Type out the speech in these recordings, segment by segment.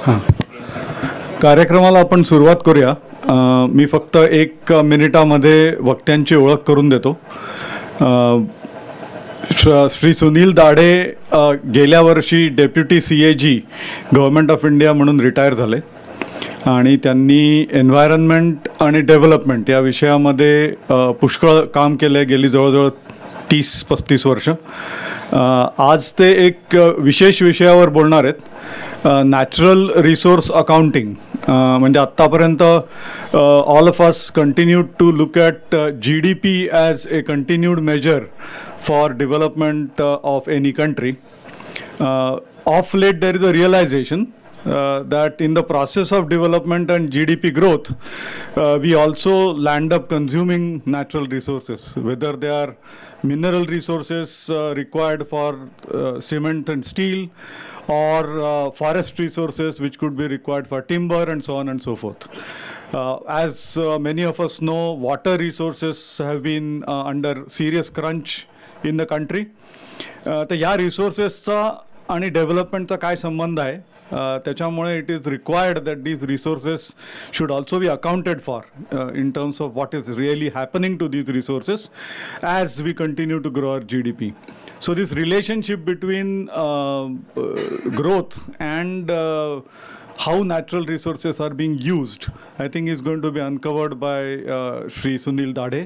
हां, कार्यक्रमाला आपण सुरुवात करूया. मी फक्त 1 मिनिटामध्ये वक्त्यांची ओळख करून देतो. श्री सुनील दाढे गेल्या वर्षी deputy CAG government of India म्हणून रिटायर झाले आणि त्यांनी एन्व्हायरनमेंट आणि डेव्हलपमेंट या विषयामध्ये पुष्कळ काम केले गेली जवळजवळ 30-35 वर्ष. आज ते एक विशेष विषयावर बोलणार आहेत, नॅचरल रिसोर्स अकाउंटिंग. म्हणजे आत्तापर्यंत all of us continued to look at GDP as a continued measure for development of any country. Of late there is a realisation that in the process of development and GDP growth, we also land up consuming natural resources, whether they are mineral resources required for cement and steel, or forest resources which could be required for timber and so on and so forth. As many of us know, water resources have been under serious crunch in the country. तर या रिसोर्सेसचा आणि डेव्हलपमेंटचा काय संबंध आहे, त्याच्यामुळे it is required that these resources should also be accounted for in terms of what is really happening to these resources as we continue to grow our GDP. So this relationship between growth and how natural resources are being used, I think is going to be uncovered by Shri Sunil Dadhe.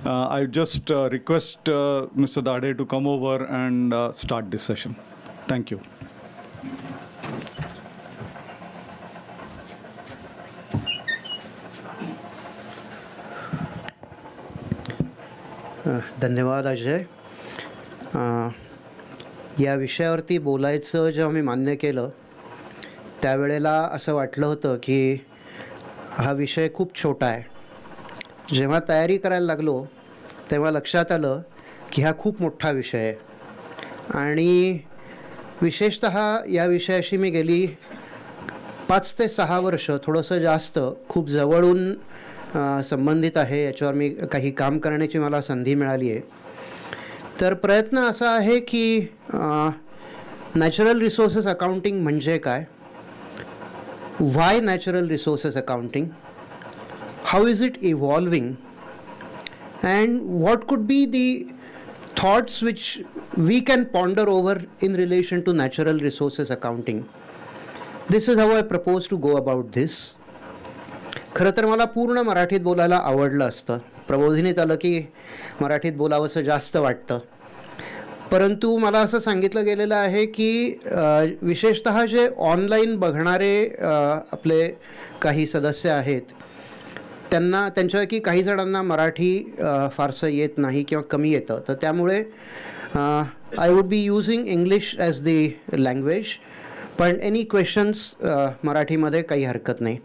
I just request Mr. Dadhe to come over and start this session. Thank you. धन्यवाद अजय. या विषयावरती बोलायचं जेव्हा मी मान्य केलं त्यावेळेला असं वाटलं होतं की हा विषय खूप छोटा आहे. जेव्हा तयारी करायला लागलो तेव्हा लक्षात आलं की हा खूप मोठा विषय आहे आणि विशेषतः या विषयाशी मी गेली 5 ते 6 वर्ष थोडंसं जास्त खूप जवळून संबंधित आहे. याच्यावर मी काही काम करण्याची मला संधी मिळाली आहे. तर प्रयत्न असा आहे की नॅचरल रिसोर्सेस अकाउंटिंग म्हणजे काय, why natural resources accounting, how is it evolving, and what could be the thoughts which we can ponder over in relation to natural resources accounting. This is how I propose to go about this. खरं तर मला पूर्ण मराठीत बोलायला आवडलं असतं. प्रबोधिनीत आलं की मराठीत बोलावंसं जास्त वाटतं, परंतु मला असं सांगितलं गेलेलं आहे की विशेषतः जे ऑनलाईन बघणारे आपले काही सदस्य आहेत त्यांच्यापैकी काही जणांना मराठी फारसं येत नाही किंवा कमी येतं, तर त्यामुळे I would be using English as the language, पण एनी क्वेश्चन्स मराठीमध्ये काही हरकत नाही.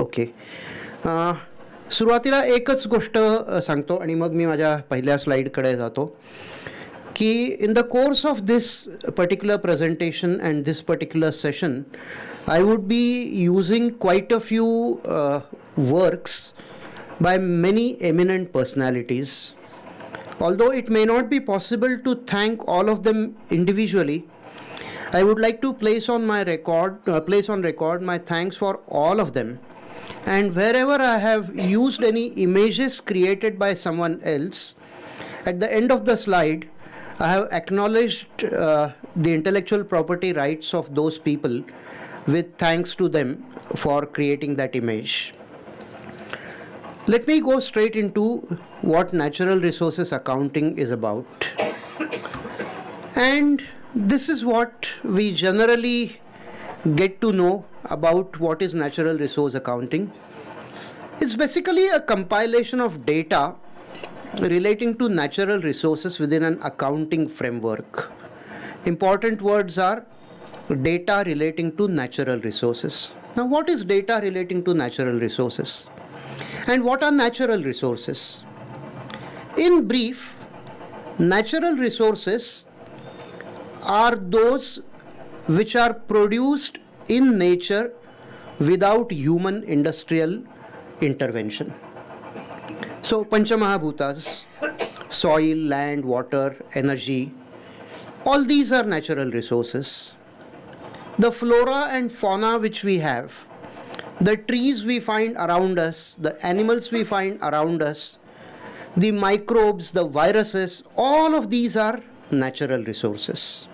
ओके, सुरुवातीला एकच गोष्ट सांगतो आणि मग मी माझ्या पहिल्या स्लाईडकडे जातो की in the course of this particular presentation and this particular session I would be using quite a few works by many eminent personalities. Although it may not be possible to thank all of them individually, I would like to place on record my thanks for all of them. And wherever I have used any images created by someone else, at the end of the slide, I have acknowledged the intellectual property rights of those people with thanks to them for creating that image. Let me go straight into what natural resources accounting is about. And this is what we generally get to know about what is natural resource accounting. It's basically a compilation of data relating to natural resources within an accounting framework. Important words are data relating to natural resources. Now, what is data relating to natural resources? And what are natural resources? In brief, natural resources are those which are produced in nature without human industrial intervention. So, Panchamahabhutas, soil, land, water, energy, all these are natural resources. the flora and fauna which we have, the trees we find around us, the animals we find around us, the microbes, the viruses, all of these are natural resources.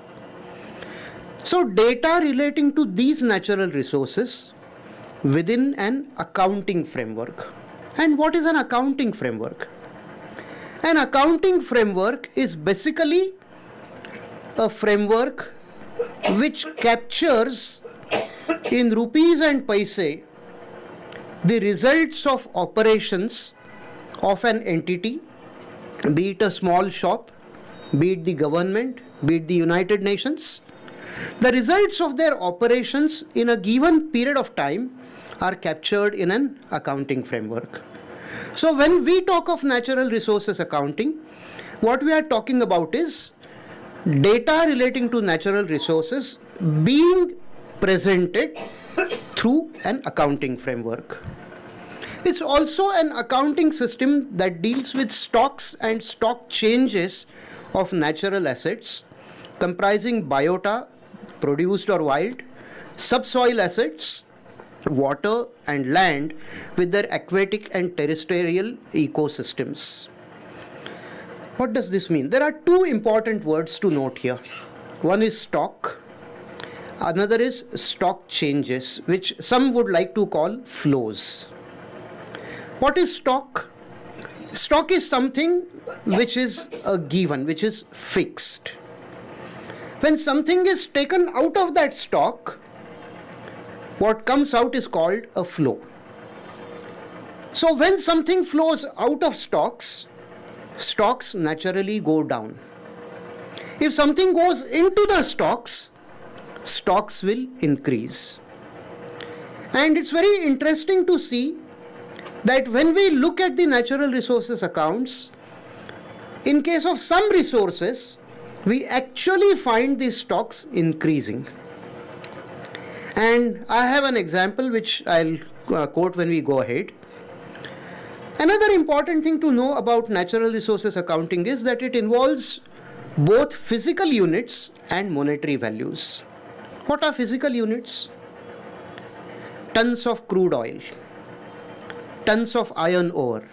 So data relating to these natural resources within an accounting framework. And what is an accounting framework? An accounting framework is basically a framework which captures in rupees and paise the results of operations of an entity, be it a small shop, be it the government, be it the United Nations. The results of their operations in a given period of time are captured in an accounting framework. So when we talk of natural resources accounting, what we are talking about is data relating to natural resources being presented through an accounting framework. It's also an accounting system that deals with stocks and stock changes of natural assets comprising biota, produced or wild, subsoil assets, water and land with their aquatic and terrestrial ecosystems. What does this mean? There are two important words to note here. One is stock, another is stock changes, which some would like to call flows. What is stock? Stock is something which is a given, which is fixed. When something is taken out of that stock, what comes out is called a flow. So when something flows out of stocks, stocks naturally go down. If something goes into the stocks, stocks will increase. And it's very interesting to see that when we look at the natural resources accounts, in case of some resources, we actually find these stocks increasing. And I have an example which I'll quote when we go ahead. Another important thing to know about natural resources accounting is that it involves both physical units and monetary values. What are physical units? Tons of crude oil, tons of iron ore,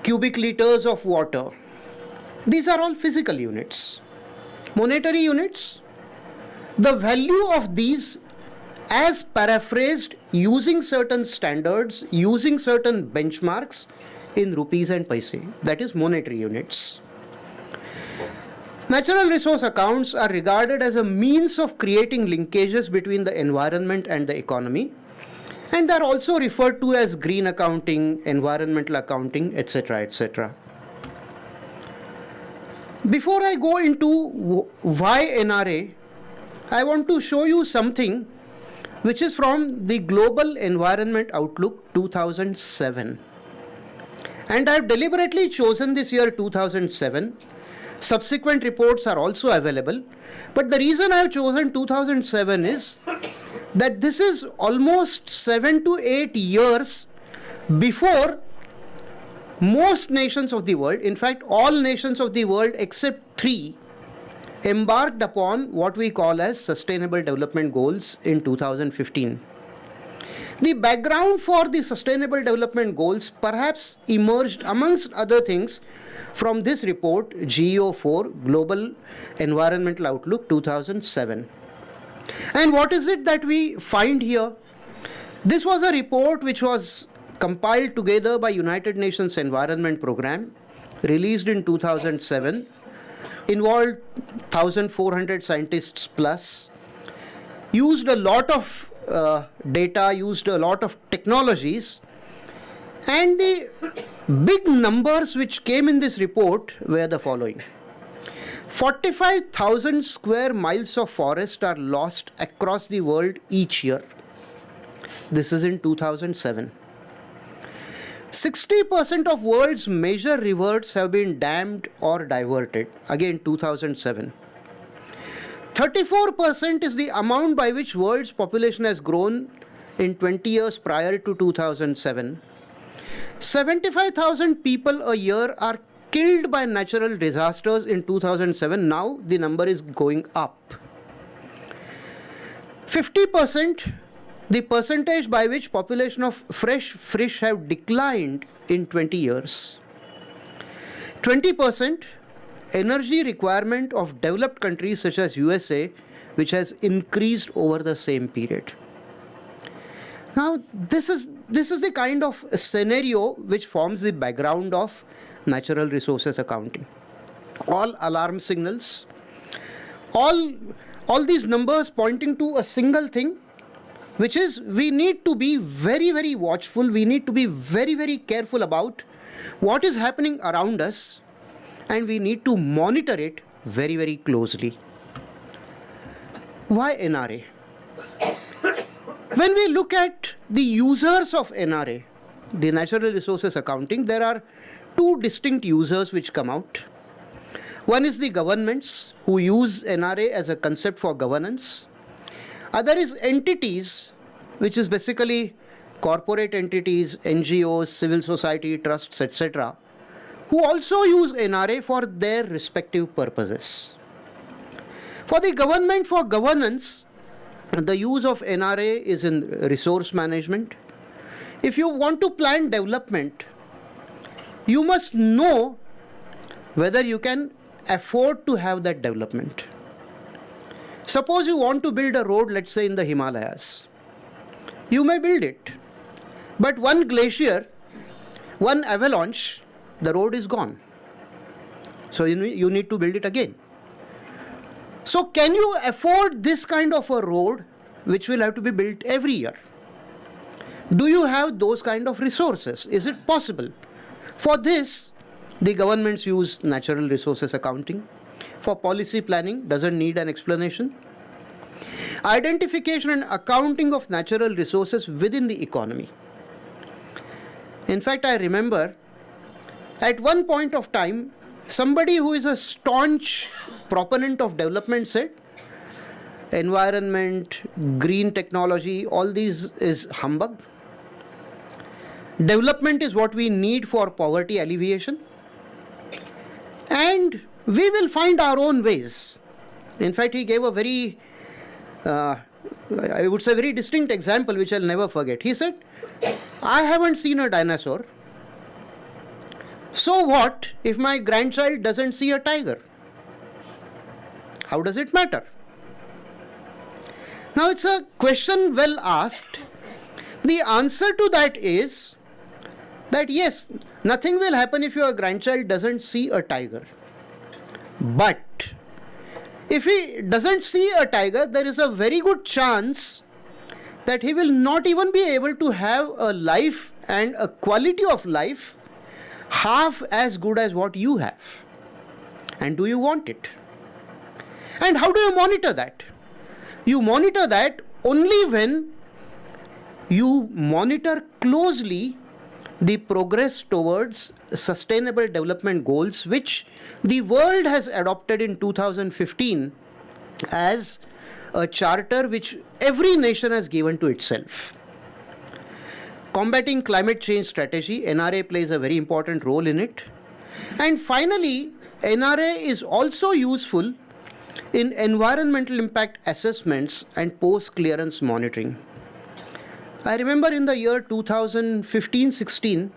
cubic liters of water. These are all physical units. Monetary units, the value of these as paraphrased using certain standards, using certain benchmarks in rupees and paise. That is monetary units. Natural resource accounts are regarded as a means of creating linkages between the environment and the economy, and they are also referred to as green accounting, environmental accounting, etc., etc. Before I go into why NRA, I want to show you something which is from the Global Environment Outlook 2007. And I have deliberately chosen this year 2007. Subsequent reports are also available. But the reason I have chosen 2007 is that this is almost 7 to 8 years before most nations of the world, in fact all nations of the world except 3, embarked upon what we call as Sustainable Development Goals in 2015. The background for the Sustainable Development Goals perhaps emerged amongst other things from this report, GEO4, Global Environmental Outlook 2007. And what is it that we find here? This was a report which was compiled together by United Nations Environment Program, released in 2007, involved 1,400 scientists plus, used a lot of data, used a lot of technologies, and the big numbers which came in this report were the following. 45,000 square miles of forest are lost across the world each year. This is in 2007. 60% of world's major rivers have been dammed or diverted. Again, 2007. 34% is the amount by which world's population has grown in 20 years prior to 2007. 75,000 people a year are killed by natural disasters in 2007. Now the number is going up. 50%, the percentage by which population of fresh fish have declined in 20 years. 20%, energy requirement of developed countries such as USA, which has increased over the same period. Now, this is the kind of scenario which forms the background of natural resources accounting. All alarm signals, all these numbers pointing to a single thing, which is we need to be very, very watchful. We need to be very, very careful about what is happening around us, and we need to monitor it very, very closely. Why NRA? When we look at the users of NRA, the natural resources accounting, there are two distinct users which come out. One is the governments who use NRA as a concept for governance. Other is entities, which is basically corporate entities, NGOs, civil society, trusts, etc., who also use NRA for their respective purposes. For the government, for governance, the use of NRA is in resource management. If you want to plan development, you must know whether you can afford to have that development. Suppose you want to build a road, let's say in the Himalayas. You may build it, but one glacier, one avalanche, the road is gone. So you need to build it again. So can you afford this kind of a road which will have to be built every year? Do you have those kind of resources? Is it possible? For this, the governments use natural resources accounting. For policy planning, doesn't need an explanation. Identification and accounting of natural resources within the economy. In fact, I remember at one point of time, somebody who is a staunch proponent of development said, environment, green technology, all these is humbug. Development is what we need for poverty alleviation. And we will find our own ways. In fact, he gave a very, I would say, very distinct example, which I'll never forget. He said, I haven't seen a dinosaur. So what if my grandchild doesn't see a tiger? How does it matter? Now, it's a question well asked. The answer to that is that yes, nothing will happen if your grandchild doesn't see a tiger. But if he doesn't see a tiger, there is a very good chance that he will not even be able to have a life and a quality of life half as good as what you have. And do you want it? And how do you monitor that? You monitor that only when you monitor closely the progress towards sustainable development goals, which the world has adopted in 2015 as a charter which every nation has given to itself. Combating climate change strategy, NRA plays a very important role in it. And finally, NRA is also useful in environmental impact assessments and post-clearance monitoring. I remember in the year 2015-16,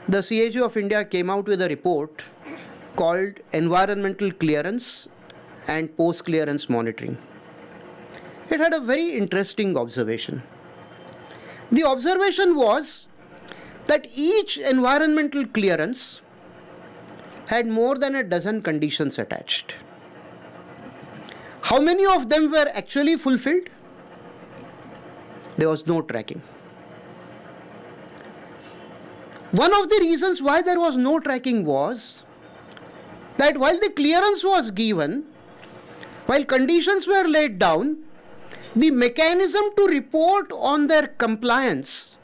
the CAG of India came out with a report called Environmental Clearance and Post-Clearance Monitoring. It had a very interesting observation. The observation was that each environmental clearance had more than a dozen conditions attached. How many of them were actually fulfilled? There was no tracking. One of the reasons why there was no tracking was that while the clearance was given, while conditions were laid down, the mechanism to report on their compliance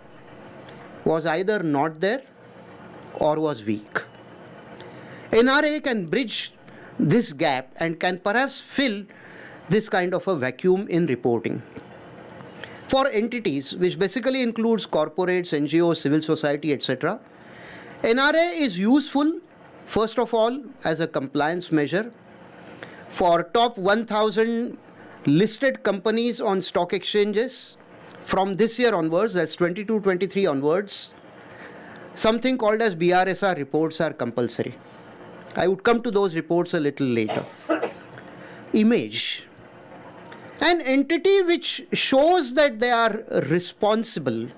was either not there or was weak. NRA can bridge this gap and can perhaps fill this kind of a vacuum in reporting. For entities, which basically includes corporates, NGOs, civil society, etc., NRA is useful, first of all, as a compliance measure. For top 1,000 listed companies on stock exchanges from this year onwards, that's 22-23 onwards, something called as BRSR reports are compulsory. I would come to those reports a little later. Image. An entity which shows that they are responsible,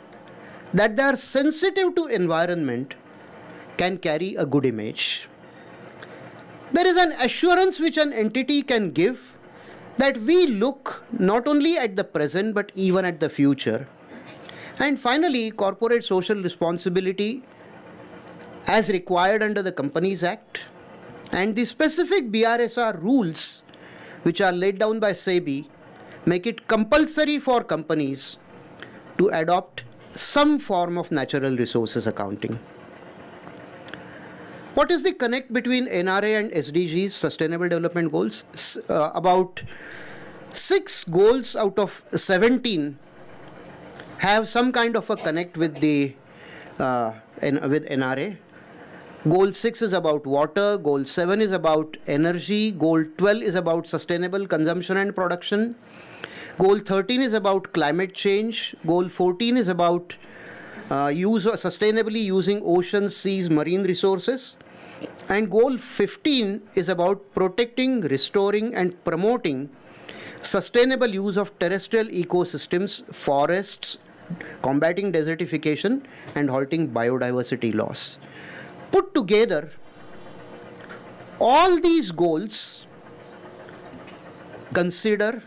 that they are sensitive to environment, can carry a good image. There is an assurance which an entity can give that we look not only at the present but even at the future. And finally, corporate social responsibility as required under the Companies Act and the specific BRSR rules which are laid down by SEBI make it compulsory for companies to adopt some form of natural resources accounting. What is the connect between NRA and SDGs, Sustainable Development Goals? About 6 goals out of 17 have some kind of a connect with the with NRA. Goal 6 is about water, Goal 7 is about energy, Goal 12 is about sustainable consumption and production, Goal 13 is about climate change, Goal 14 is about sustainably using oceans, seas, marine resources, and Goal 15 is about protecting, restoring and promoting sustainable use of terrestrial ecosystems, forests, combating desertification and halting biodiversity loss. Put together, all these goals consider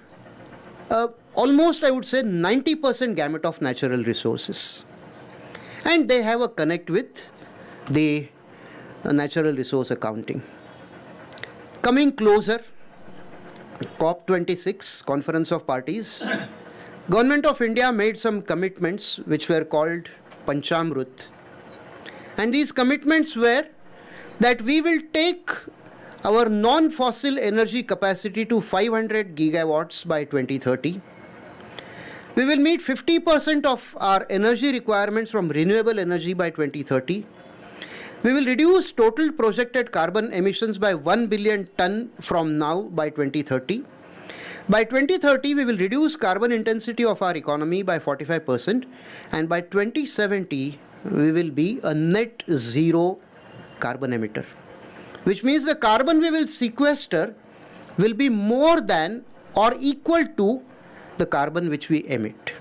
almost, I would say, 90% gamut of natural resources. And they have a connect with the natural resource accounting. Coming closer, COP26, Conference of Parties, Government of India made some commitments which were called Panchamrut. And these commitments were that we will take our non-fossil energy capacity to 500 gigawatts by 2030. We will meet 50% of our energy requirements from renewable energy by 2030. We will reduce total projected carbon emissions by 1 billion ton from now by 2030. By 2030, we will reduce carbon intensity of our economy by 45%, and by 2070, we will be a net zero carbon emitter, which means the carbon we will sequester will be more than or equal to the carbon which we emit.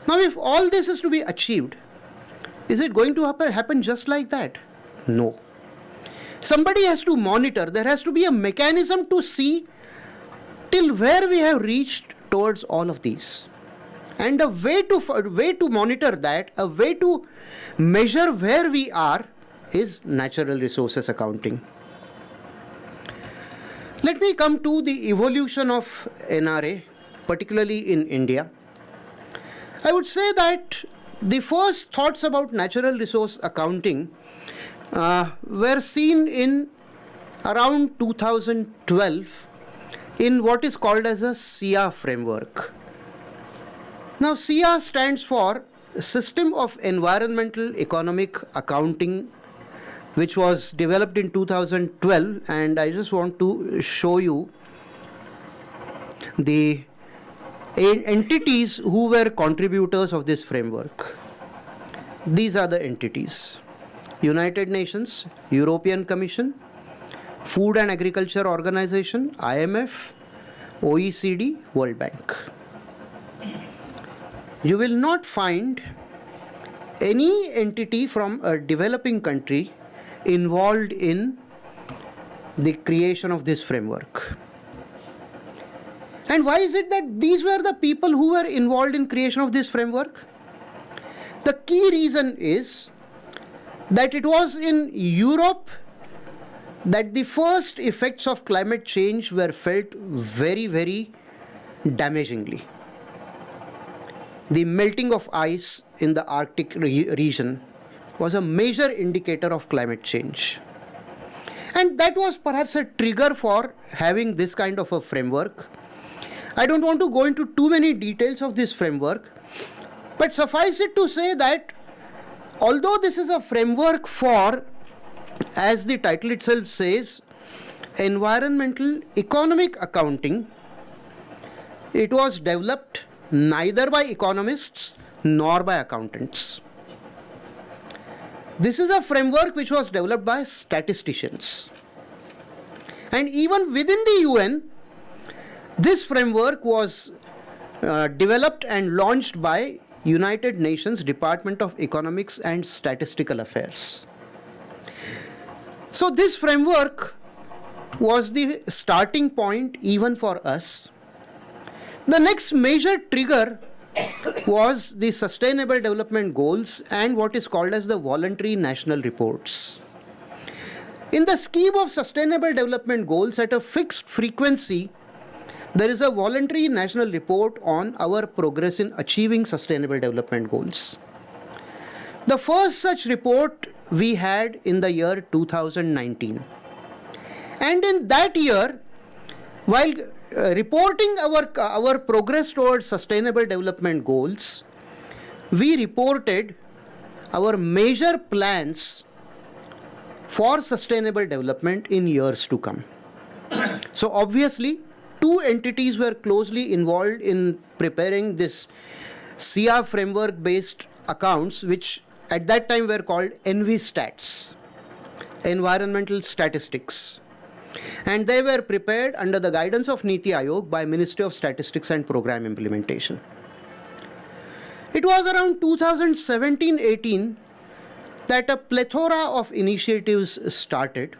Now, if all this is to be achieved, is it going to happen just like that? No. Somebody has to monitor. There has to be a mechanism to see till where we have reached towards all of these. And a way to monitor that, a way to measure where we are, is natural resources accounting. Let me come to the evolution of NRA, particularly in India. I would say that the first thoughts about natural resource accounting were seen in around 2012 in what is called as a SIA framework. Now, SIA stands for System of Environmental Economic Accounting, which was developed in 2012, and I just want to show you the entities who were contributors of this framework. These are the entities: United Nations, European Commission, Food and Agriculture Organization, IMF, OECD, World Bank. You will not find any entity from a developing country involved in the creation of this framework. And why is it that these were the people who were involved in creation of this framework? The key reason is that it was in Europe that the first effects of climate change were felt very, very damagingly. The melting of ice in the Arctic region was a major indicator of climate change. And that was perhaps a trigger for having this kind of a framework. I don't want to go into too many details of this framework, but suffice it to say that although this is a framework for, as the title itself says, environmental economic accounting, it was developed neither by economists nor by accountants. This is a framework which was developed by statisticians. And even within the UN, this framework was developed and launched by United Nations Department of Economics and Statistical Affairs. So this framework was the starting point even for us. The next major trigger was the Sustainable Development Goals and what is called as the Voluntary National Reports. In the scheme of Sustainable Development Goals, at a fixed frequency, there is a voluntary national report on our progress in achieving Sustainable Development Goals. The first such report we had in the year 2019. And in that year, while reporting our progress towards Sustainable Development Goals, we reported our major plans for sustainable development in years to come. So obviously, two entities were closely involved in preparing this SIA framework based accounts, which at that time were called ENVI-STATs, Environmental Statistics. And they were prepared under the guidance of Niti Aayog by Ministry of Statistics and Program Implementation. It was around 2017-18 that a plethora of initiatives started.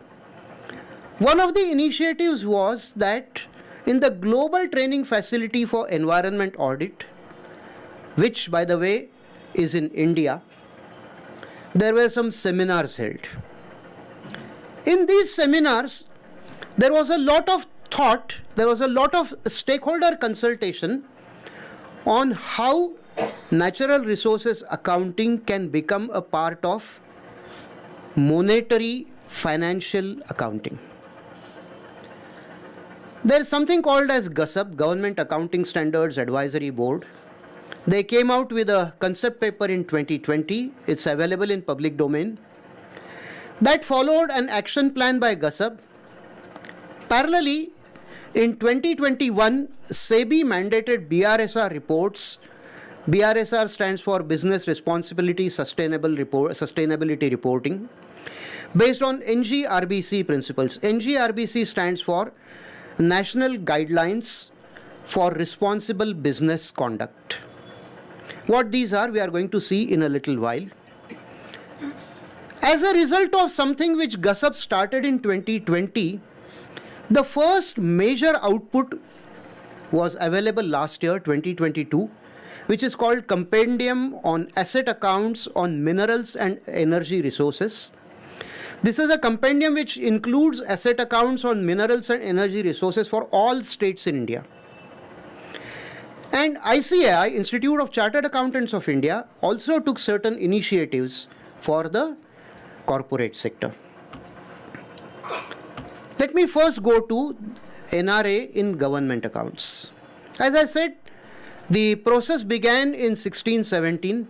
One of the initiatives was that in the Global Training Facility for Environment Audit, which by the way is in India, there were some seminars held. In these seminars, there was a lot of thought, there was a lot of stakeholder consultation on how natural resources accounting can become a part of monetary financial accounting. There is something called as GASAB, Government Accounting Standards Advisory Board. They came out with a concept paper in 2020. It's available in public domain. That followed an action plan by GASAB. Parallelly, in 2021, SEBI mandated BRSR reports. BRSR stands for Business Responsibility Sustainability Reporting, based on NGRBC principles. NGRBC stands for National Guidelines for Responsible Business Conduct. What these are, we are going to see in a little while. As a result of something which GASAP started in 2020, the first major output was available last year, 2022, which is called Compendium on Asset Accounts on Minerals and Energy Resources. This is a compendium which includes asset accounts on minerals and energy resources for all states in India. And ICAI, Institute of Chartered Accountants of India, also took certain initiatives for the corporate sector. Let me first go to NRA in government accounts. As I said, the process began in 1617.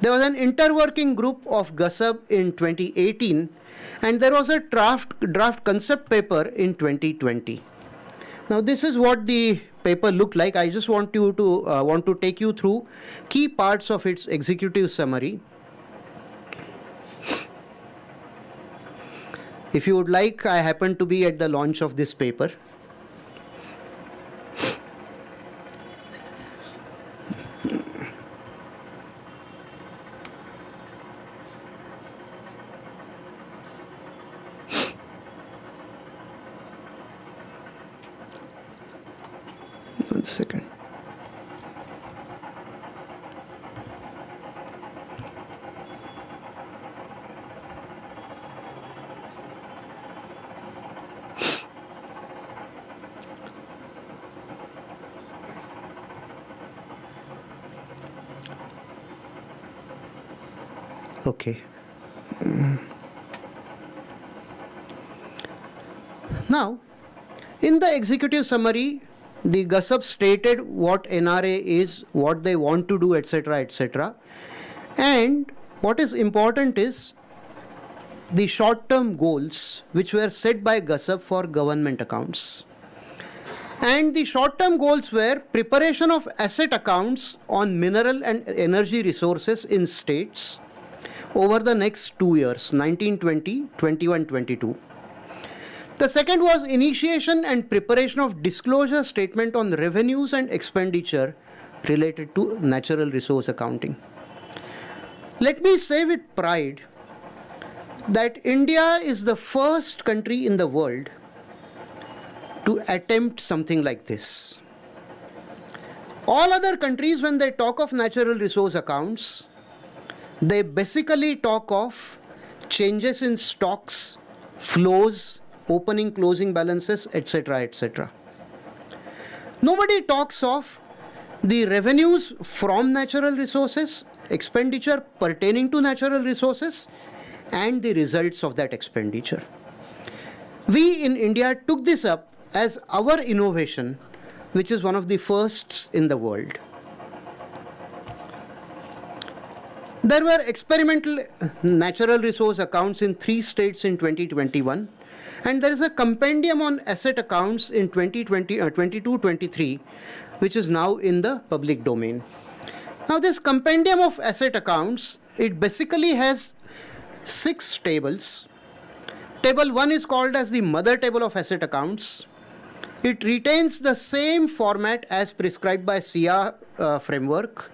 There was an interworking group of GASAB in 2018, and there was a draft concept paper in 2020. Now, this is what the paper looked like. I just want to take you through key parts of its executive summary. If you would like, I happened to be at the launch of this paper. One second. Okay. Now, in the executive summary, the GASAP stated what NRA is, what they want to do, etc., etc. And what is important is the short-term goals which were set by GASAP for government accounts. And the short-term goals were preparation of asset accounts on mineral and energy resources in states over the next 2 years, 1920, 21, 22. The second was initiation and preparation of disclosure statement on revenues and expenditure related to natural resource accounting. Let me say with pride that India is the first country in the world to attempt something like this. All other countries, when they talk of natural resource accounts, they basically talk of changes in stocks, flows, opening, closing balances, etc., etc. Nobody talks of the revenues from natural resources, expenditure pertaining to natural resources, and the results of that expenditure. We in India took this up as our innovation, which is one of the firsts in the world. There were experimental natural resource accounts in 3 states in 2021, and there is a compendium on asset accounts in 22-23, which is now in the public domain. Now this compendium of asset accounts, it basically has 6 tables. Table 1 is called as the mother table of asset accounts. It retains the same format as prescribed by SIA framework.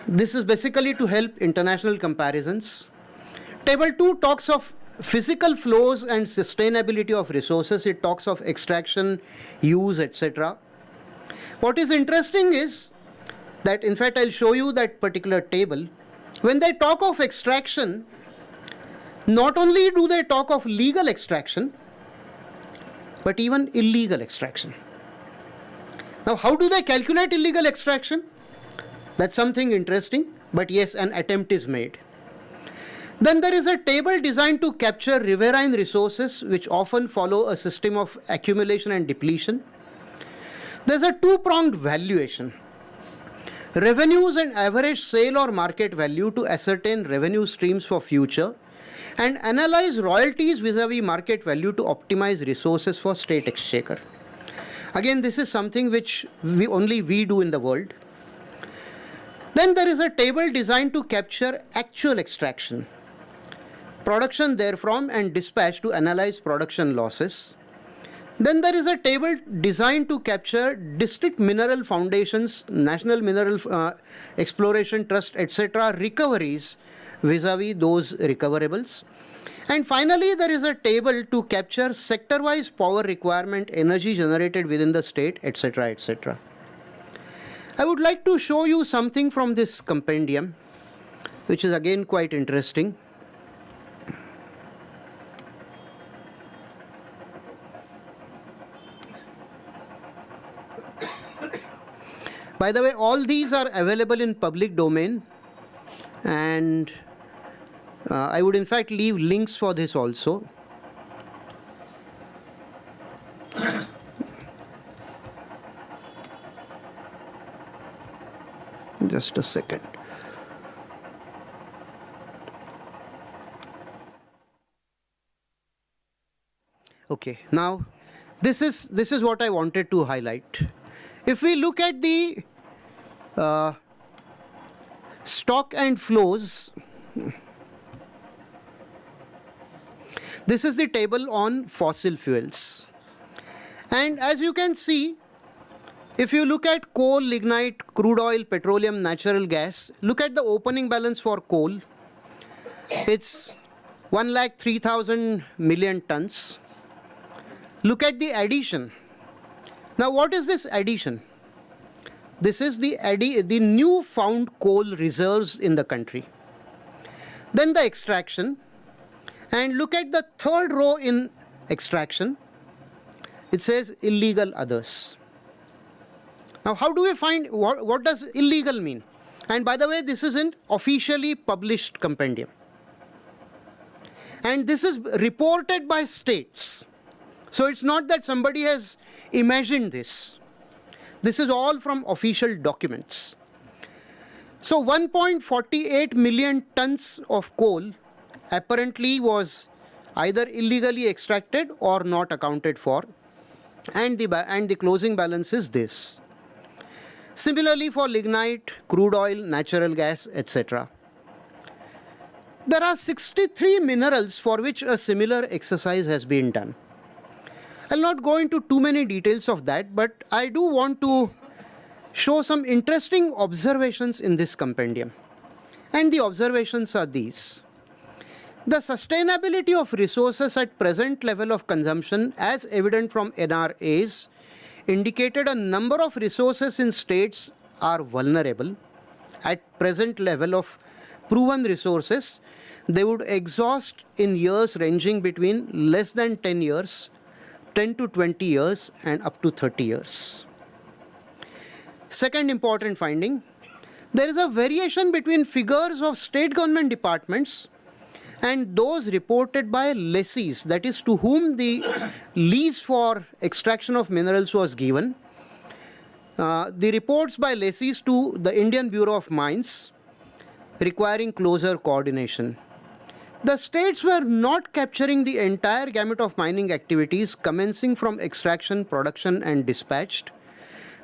This is basically to help international comparisons. Table 2 talks of physical flows and sustainability of resources. It talks of extraction, use, etc. What is interesting is that, in fact, I'll show you that particular table. When they talk of extraction, not only do they talk of legal extraction, but even illegal extraction. Now, how do they calculate illegal extraction? That's something interesting, but yes, an attempt is made. Then there is a table designed to capture riverine resources, which often follow a system of accumulation and depletion. There's a 2-pronged valuation. Revenues and average sale or market value to ascertain revenue streams for future, and analyze royalties vis-a-vis market value to optimize resources for state exchequer. Again, this is something which only we do in the world. Then there is a table designed to capture actual extraction, production therefrom, and dispatch to analyze production losses. Then there is a table designed to capture district mineral foundations, national mineral exploration trust, etc. recoveries vis-a-vis those recoverables. And finally, there is a table to capture sector-wise power requirement, energy generated within the state, etc., etc. I would like to show you something from this compendium, which is again quite interesting. By the way, all these are available in public domain, and I would in fact leave links for this also. Just a second. Okay, now this is what I wanted to highlight. If we look at the stock and flows, this is the table on fossil fuels. And as you can see, if you look at coal, lignite, crude oil, petroleum, natural gas, look at the opening balance for coal. It's 1,03,000 million tons. Look at the addition. Now, what is this addition? This is the new found coal reserves in the country. Then the extraction. And look at the third row in extraction. It says illegal others. Now, how do we find, what does illegal mean? And by the way, this is an officially published compendium. And this is reported by states. So it's not that somebody has imagined this. This is all from official documents. So 1.48 million tons of coal apparently was either illegally extracted or not accounted for. and the closing balance is this. Similarly, for lignite, crude oil, natural gas, etc. There are 63 minerals for which a similar exercise has been done. I'll not go into too many details of that, but I do want to show some interesting observations in this compendium. And the observations are these. The sustainability of resources at present level of consumption, as evident from NRAs, indicated a number of resources in states are vulnerable. At present level of proven resources, they would exhaust in years ranging between less than 10 years, 10 to 20 years, and up to 30 years. Second important finding, there is a variation between figures of state government departments and those reported by lessees, that is, to whom the lease for extraction of minerals was given. The reports by lessees to the Indian Bureau of Mines requiring closer coordination. The states were not capturing the entire gamut of mining activities commencing from extraction, production, and dispatched.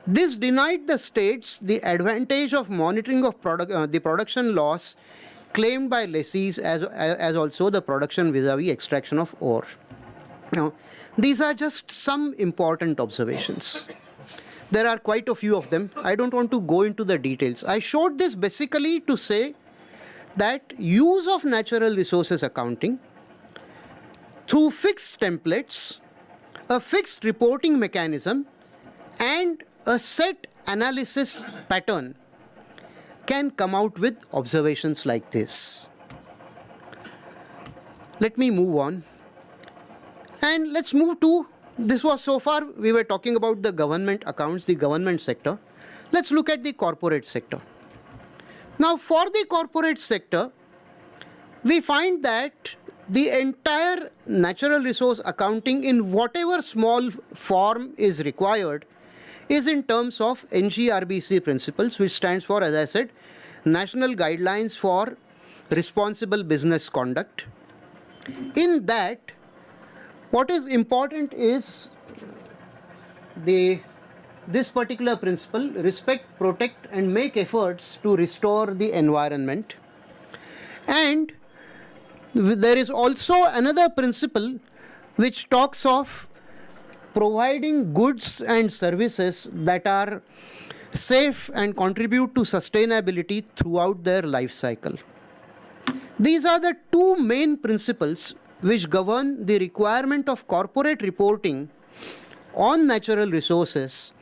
This denied the states the advantage of monitoring of the production loss claimed by lessees as also the production vis-a-vis extraction of ore. Now, these are just some important observations. There are quite a few of them. I don't want to go into the details. I showed this basically to say that use of natural resources accounting through fixed templates, a fixed reporting mechanism, and a set analysis pattern can come out with observations like this. Let me move on. And let's move to, this was so far, we were talking about the government accounts, the government sector. Let's look at the corporate sector. Now, for the corporate sector, we find that the entire natural resource accounting in whatever small form is required is in terms of NGRBC principles, which stands for, as I said, National Guidelines for Responsible Business Conduct. In that, what is important is this particular principle: respect, protect, and make efforts to restore the environment. And there is also another principle which talks of providing goods and services that are safe and contribute to sustainability throughout their life cycle. These are the two main principles which govern the requirement of corporate reporting on natural resources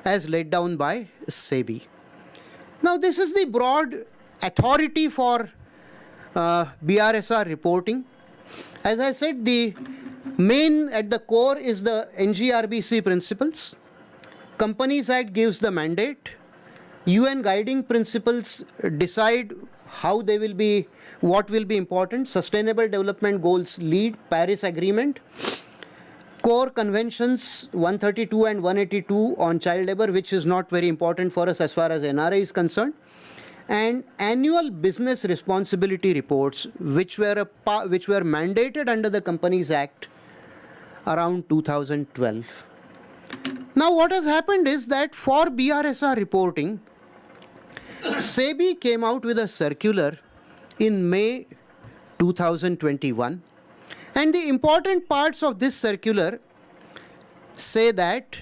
as laid down by SEBI. Now, this is the broad authority for BRSR reporting. As I said, the main at the core is the NGRBC principles. Companies Act gives the mandate. UN guiding principles decide how they will be, what will be important. Sustainable Development Goals lead. Paris Agreement. Core Conventions 132 and 182 on child labor, which is not very important for us as far as NRA is concerned. And annual business responsibility reports, which were mandated under the Companies Act around 2012. Now, what has happened is that for BRSR reporting, SEBI came out with a circular in May 2021. And the important parts of this circular say that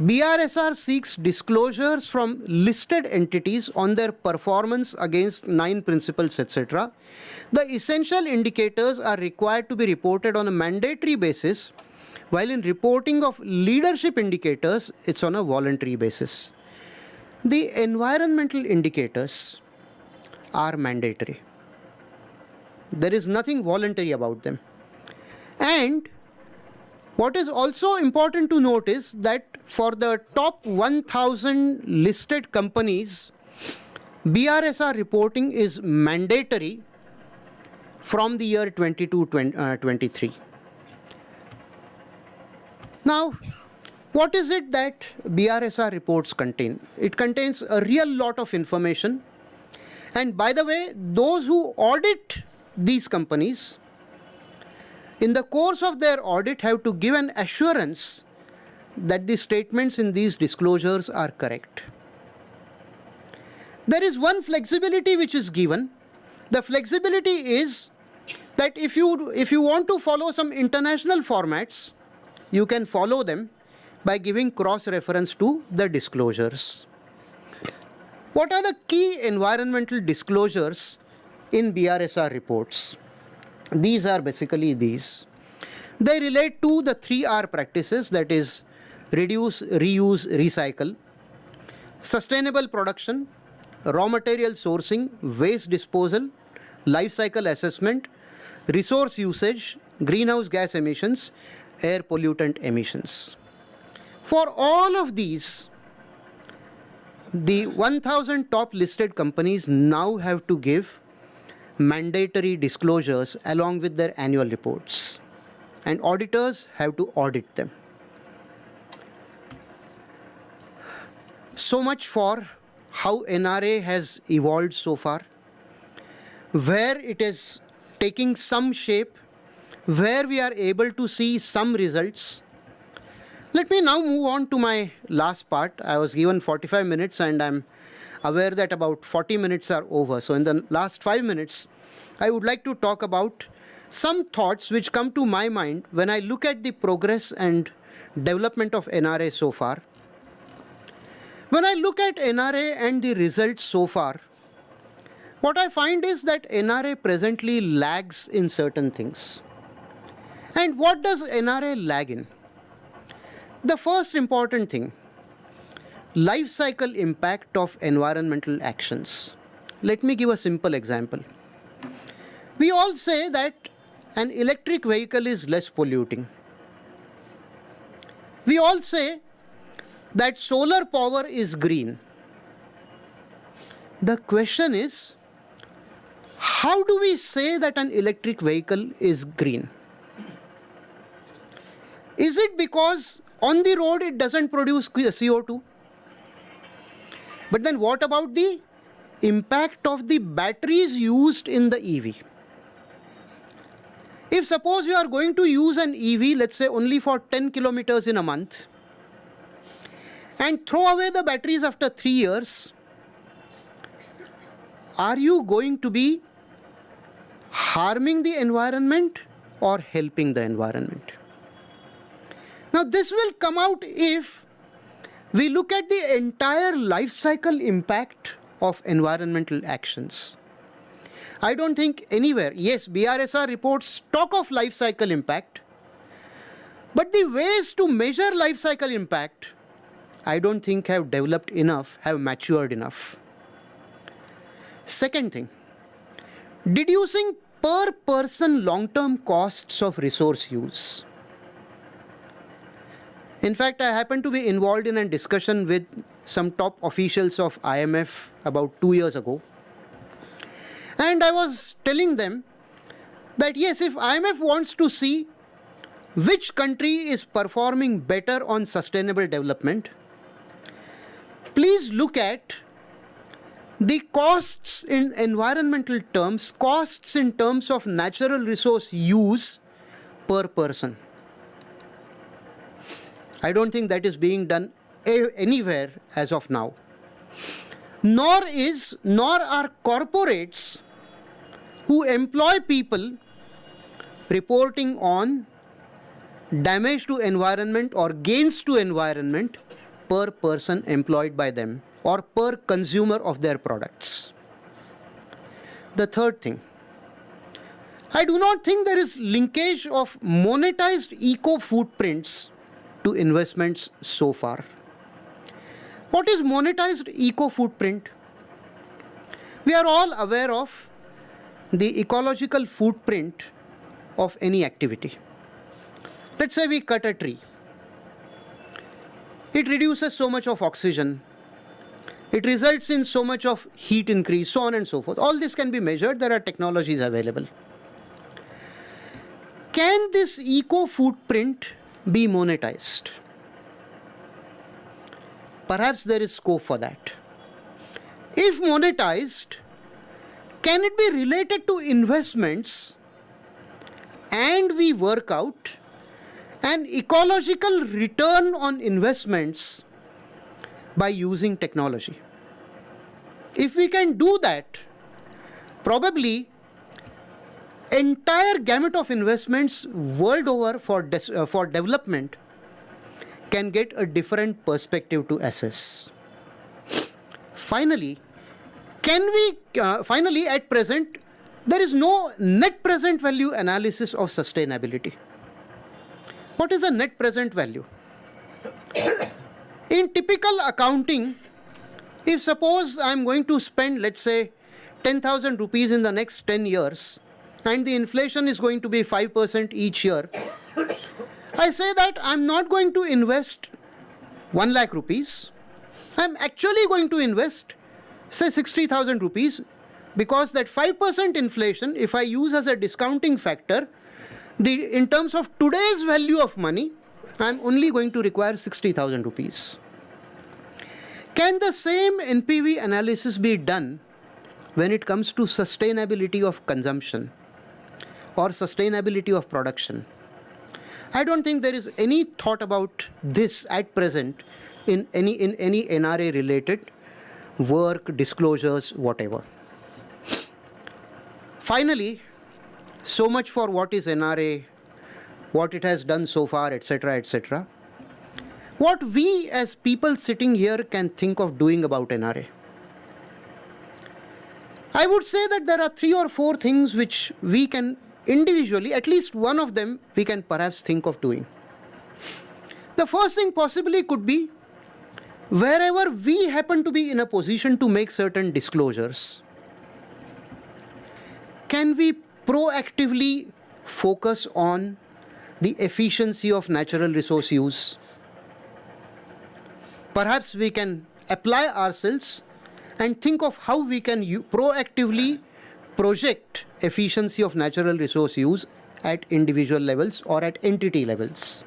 BRSR seeks disclosures from listed entities on their performance against 9 principles, etc. The essential indicators are required to be reported on a mandatory basis, while in reporting of leadership indicators, it's on a voluntary basis. The environmental indicators are mandatory. There is nothing voluntary about them. And what is also important to note is that for the top 1,000 listed companies, BRSR reporting is mandatory from the year 22-23. Now, what is it that BRSR reports contain? It contains a real lot of information. And by the way, those who audit these companies, in the course of their audit, have to give an assurance that the statements in these disclosures are correct. There is one flexibility which is given. The flexibility is that if you want to follow some international formats, you can follow them by giving cross-reference to the disclosures. What are the key environmental disclosures in BRSR reports? These are basically these. They relate to the 3R practices, that is, reduce, reuse, recycle, sustainable production, raw material sourcing, waste disposal, life cycle assessment, resource usage, greenhouse gas emissions, air pollutant emissions. For all of these, the 1,000 top listed companies now have to give mandatory disclosures along with their annual reports, and auditors have to audit them. So much for how NRA has evolved so far, where it is taking some shape, where we are able to see some results. Let me now move on to my last part. I was given 45 minutes and I'm aware that about 40 minutes are over. So in the last 5 minutes, I would like to talk about some thoughts which come to my mind when I look at the progress and development of NRA so far. When I look at NRA and the results so far, what I find is that NRA presently lags in certain things. And what does NRA lag in? The first important thing, life cycle impact of environmental actions. Let me give a simple example. We all say that an electric vehicle is less polluting. We all say that solar power is green. The question is, how do we say that an electric vehicle is green? Is it because on the road it doesn't produce CO2? But then what about the impact of the batteries used in the EV? If suppose you are going to use an EV, let's say only for 10 kilometers in a month, and throw away the batteries after 3 years, are you going to be harming the environment or helping the environment? Now this will come out if we look at the entire life cycle impact of environmental actions. I don't think anywhere, yes, BRSR reports talk of life cycle impact, but the ways to measure life cycle impact, I don't think have developed enough, have matured enough. Second thing, deducing per person long-term costs of resource use. In fact, I happened to be involved in a discussion with some top officials of IMF about 2 years ago. And I was telling them that yes, if IMF wants to see which country is performing better on sustainable development, please look at the costs in environmental terms, costs in terms of natural resource use per person. I don't think that is being done anywhere as of now. Nor are corporates who employ people reporting on damage to environment or gains to environment per person employed by them or per consumer of their products. The third thing, I do not think there is linkage of monetized eco-footprints to investments so far. What is monetized eco-footprint? We are all aware of the ecological footprint of any activity. Let's say we cut a tree. It reduces so much of oxygen. It results in so much of heat increase, so on and so forth. All this can be measured. There are technologies available. Can this eco-footprint be monetized? Perhaps there is scope for that. If monetized, can it be related to investments and we work out an ecological return on investments by using technology. If we can do that, probably entire gamut of investments world over for development can get a different perspective to assess. Finally, at present, there is no net present value analysis of sustainability. What is a net present value? In typical accounting, if suppose I am going to spend, let's say, 10,000 rupees in the next 10 years, and the inflation is going to be 5% each year, I say that I'm not going to invest 1 lakh rupees. I'm actually going to invest, say, 60,000 rupees, because that 5% inflation, if I use as a discounting factor, in terms of today's value of money, I'm only going to require 60,000 rupees. Can the same NPV analysis be done when it comes to sustainability of consumption or sustainability of production? I don't think there is any thought about this at present in any NRA related work, disclosures, whatever. Finally, so much for what is NRA, what it has done so far, etc., etc. What we as people sitting here can think of doing about NRA? I would say that there are 3 or 4 things which we can individually, at least one of them, we can perhaps think of doing. The first thing possibly could be, wherever we happen to be in a position to make certain disclosures, can we proactively focus on the efficiency of natural resource use? Perhaps we can apply ourselves and think of how we can proactively project efficiency of natural resource use at individual levels or at entity levels.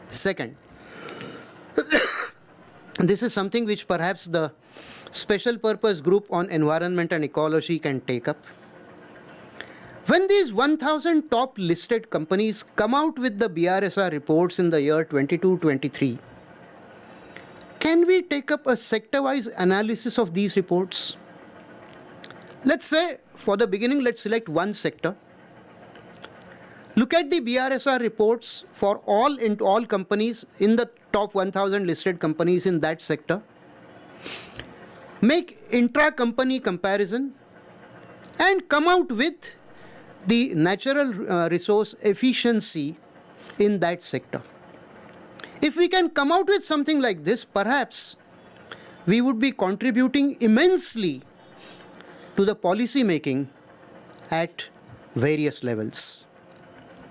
Second, this is something which perhaps the special purpose group on environment and ecology can take up. When these 1,000 top listed companies come out with the BRSR reports in the year 22-23, can we take up a sector-wise analysis of these reports? Let's say, for the beginning, let's select one sector. Look at the BRSR reports for all companies in the top 1,000 listed companies in that sector. Make intra-company comparison and come out with the natural resource efficiency in that sector. If we can come out with something like this, perhaps we would be contributing immensely to the policy making at various levels.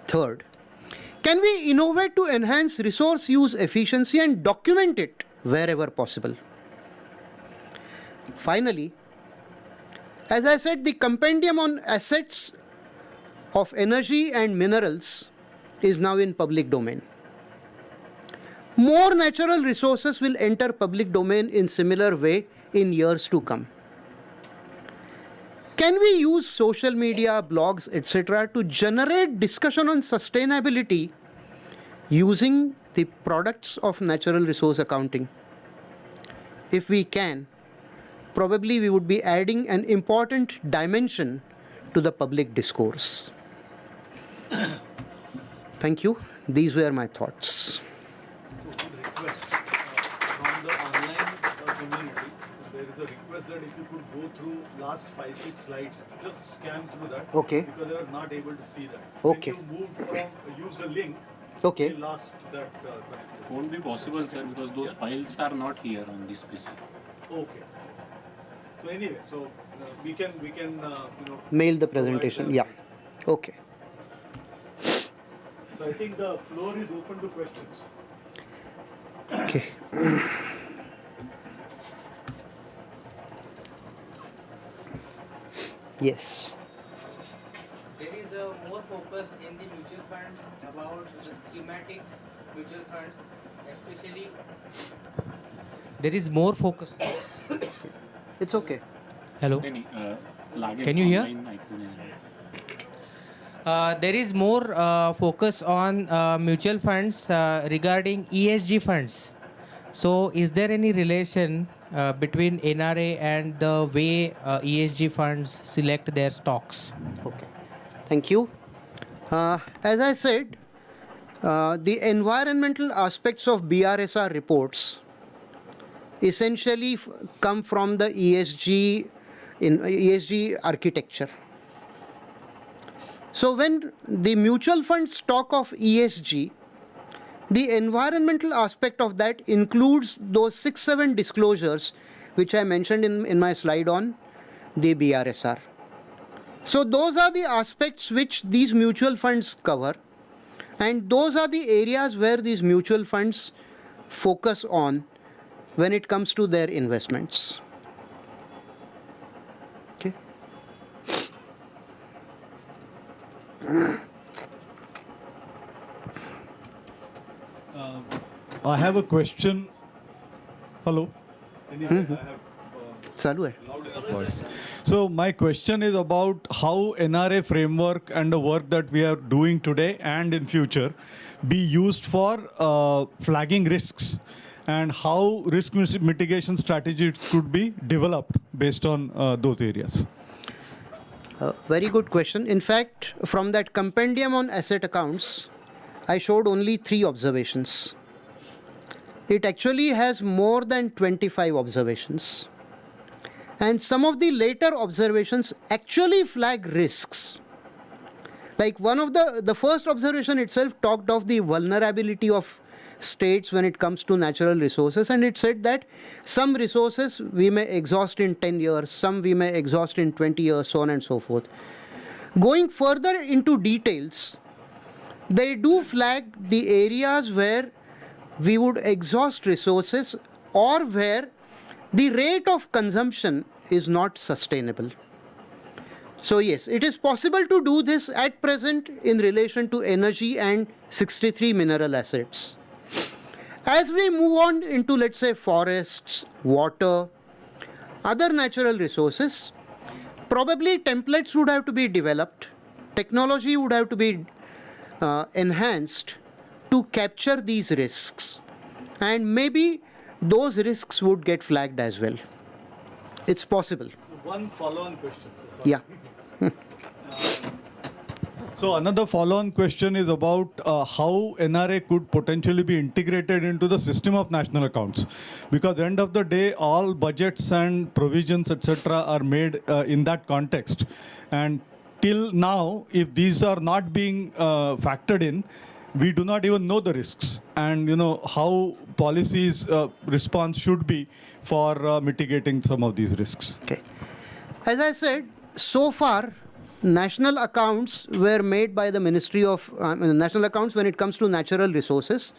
Third, can we innovate to enhance resource use efficiency and document it wherever possible? Finally, as I said, the compendium on assets of energy and minerals is now in public domain. More natural resources will enter public domain in similar way in years to come. Can we use social media, blogs, etc. to generate discussion on sustainability using the products of natural resource accounting? If we can, probably we would be adding an important dimension to the public discourse. Thank you. These were my thoughts. Request from the online community. There is a request that if you could go through last 5-6 slides, just scan through that. Okay. Because they were not able to see that. Okay. If you moved from use the link. Okay. You lost that connectivity. Won't be possible, sir, because those files are not here on this PC. Okay. So anyway, we can Mail the presentation. Yeah. Okay. So I think the floor is open to questions. Okay. Yes. There is a more focus in the mutual funds about the thematic mutual funds, especially. There is more focus. It's okay. Hello. Can Can you hear? There is more focus on mutual funds regarding ESG funds. So, is there any relation between NRA and the way ESG funds select their stocks? Okay, thank you. As I said, the environmental aspects of BRSR reports essentially come from the ESG architecture. So when the mutual funds talk of ESG, the environmental aspect of that includes those 6-7 disclosures which I mentioned in my slide on the BRSR. So those are the aspects which these mutual funds cover, and those are the areas where these mutual funds focus on when it comes to their investments. Okay. I have a question. Hello. चालू है. So my question is about how NRA framework and the work that we are doing today and in future be used for flagging risks, and how risk mitigation strategies could be developed based on those areas. Very good question. In fact, from that compendium on asset accounts, I showed only 3 observations. It actually has more than 25 observations. And some of the later observations actually flag risks. Like one of the first observation itself talked of the vulnerability of states when it comes to natural resources, and it said that some resources we may exhaust in 10 years, some we may exhaust in 20 years, so on and so forth. Going further into details, they do flag the areas where we would exhaust resources or where the rate of consumption is not sustainable. So yes, it is possible to do this at present in relation to energy and 63 mineral assets. As we move on into, let's say, forests, water, other natural resources, probably templates would have to be developed, technology would have to be enhanced to capture these risks, and maybe those risks would get flagged as well. It's possible. One follow-on question. Sir. Yeah. So another follow-on question is about how NRA could potentially be integrated into the system of national accounts, because at the end of the day, all budgets and provisions, etc., are made in that context. And till now, if these are not being factored in, we do not even know the risks and how policies response should be for mitigating some of these risks. Okay. As I said, so far, national accounts were made by the Ministry of national accounts when it comes to natural resources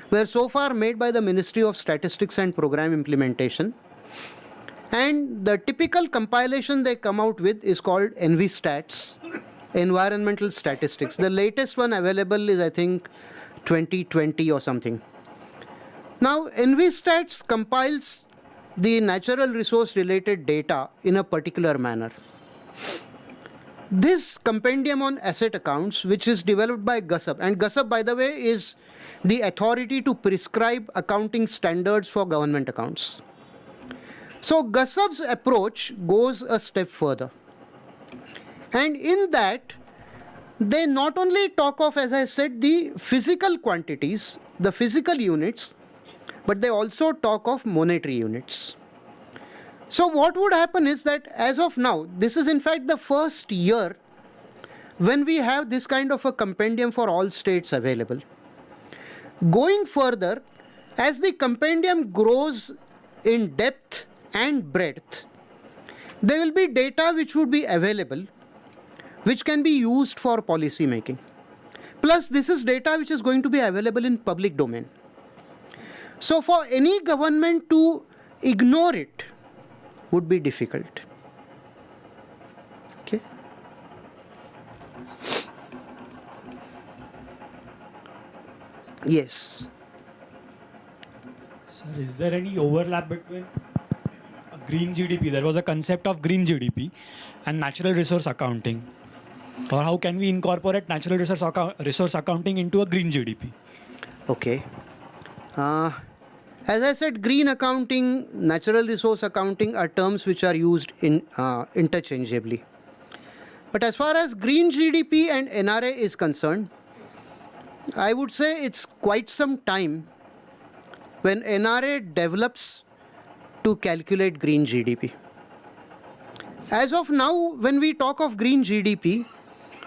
were so far made by the Ministry of Statistics and Program Implementation, and the typical compilation they come out with is called EnviStats, Environmental Statistics. The latest one available is, I think, 2020 or something. Now, EnviStats compiles the natural resource related data in a particular manner. This compendium on asset accounts, which is developed by GUSUP, and GUSUP, by the way, is the authority to prescribe accounting standards for government accounts. So GUSUP's approach goes a step further. And in that, they not only talk of, as I said, the physical quantities, the physical units, but they also talk of monetary units. So what would happen is that as of now, this is in fact the first year when we have this kind of a compendium for all states available. Going further, as the compendium grows in depth and breadth, there will be data which would be available, which can be used for policy making. Plus, this is data which is going to be available in public domain. So for any government to ignore it would be difficult. Okay. Yes. Sir, is there any overlap between green GDP? There was a concept of green GDP and natural resource accounting. Or how can we incorporate natural resource accounting into a green GDP? Okay. As I said, green accounting, natural resource accounting are terms which are used interchangeably. But as far as green GDP and NRA is concerned, I would say it's quite some time when NRA develops to calculate green GDP. As of now, when we talk of green GDP,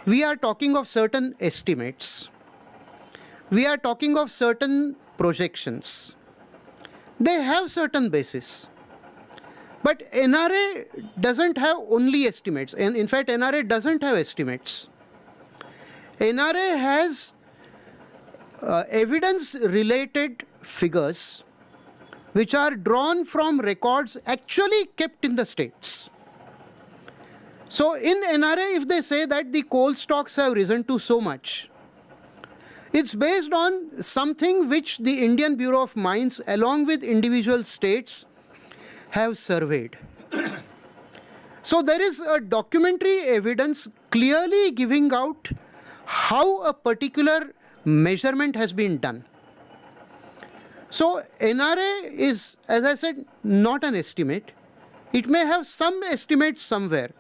we are talking of certain estimates. We are talking of certain projections. They have certain basis. But NRA doesn't have only estimates. And in fact, NRA doesn't have estimates. NRA has evidence-related figures which are drawn from records actually kept in the states. So in NRA, if they say that the coal stocks have risen to so much, it's based on something which the Indian Bureau of Mines, along with individual states, have surveyed. So there is a documentary evidence clearly giving out how a particular measurement has been done. So NRA is, as I said, not an estimate. It may have some estimates somewhere,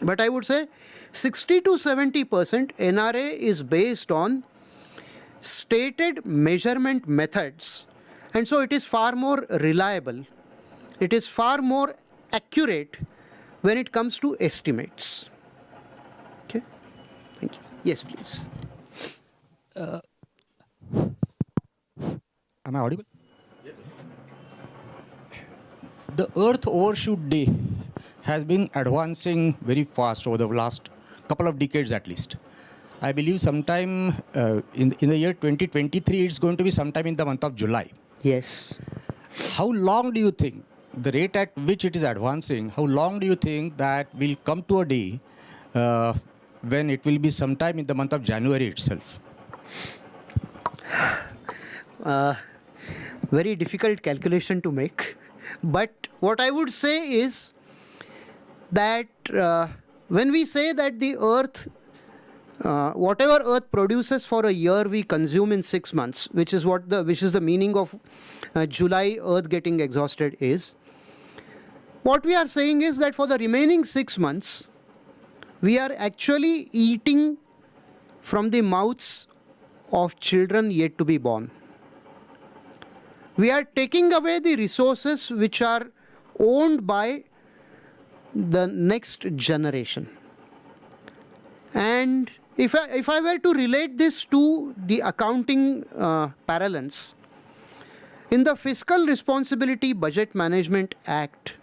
but I would say 60 to 70% NRA is based on stated measurement methods, and so it is far more reliable. It is far more accurate when it comes to estimates. Okay, thank you. Yes, please. Am I audible? The Earth Overshoot Day has been advancing very fast over the last couple of decades at least. I believe sometime in the year 2023, it's going to be sometime in the month of July. Yes. How long do you think, the rate at which it is advancing, how long do you think that will come to a day when it will be sometime in the month of January itself? Very difficult calculation to make. But what I would say is that when we say that the Earth, whatever Earth produces for a year, we consume in 6 months, which is the meaning of July Earth getting exhausted is. What we are saying is that for the remaining 6 months, we are actually eating from the mouths of children yet to be born. We are taking away the resources which are owned by the next generation. And if I were to relate this to the accounting parlance, in the Fiscal Responsibility Budget Management Act,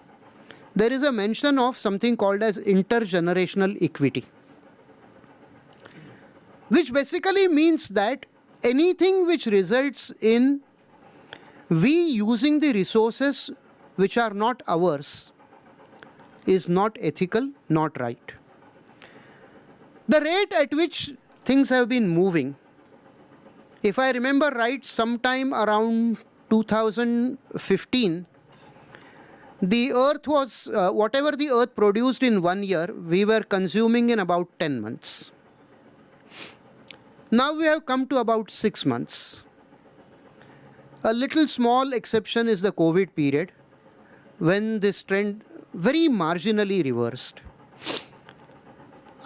there is a mention of something called as intergenerational equity, which basically means that anything which results in we using the resources which are not ours is not ethical, not right. The rate at which things have been moving, if I remember right, sometime around 2015, the Earth was, whatever the Earth produced in 1 year, we were consuming in about 10 months. Now we have come to about 6 months. A little small exception is the COVID period, when this trend very marginally reversed.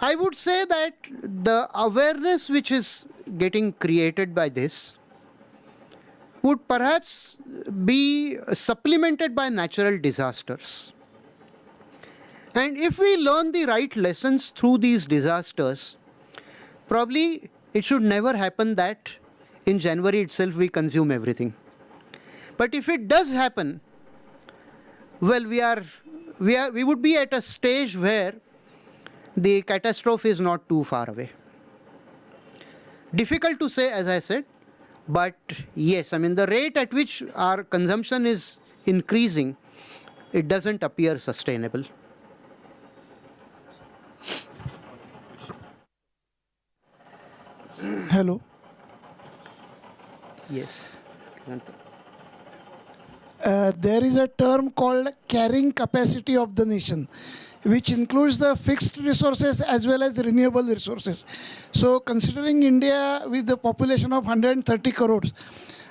I would say that the awareness which is getting created by this would perhaps be supplemented by natural disasters. And if we learn the right lessons through these disasters, probably it should never happen that in January itself we consume everything. But if it does happen, well, we would be at a stage where the catastrophe is not too far away. Difficult to say, as I said, but yes, I mean, the rate at which our consumption is increasing, it doesn't appear sustainable. Hello. Yes. there is a term called carrying capacity of the nation, which includes the fixed resources as well as renewable resources. So considering India with the population of 130 crores,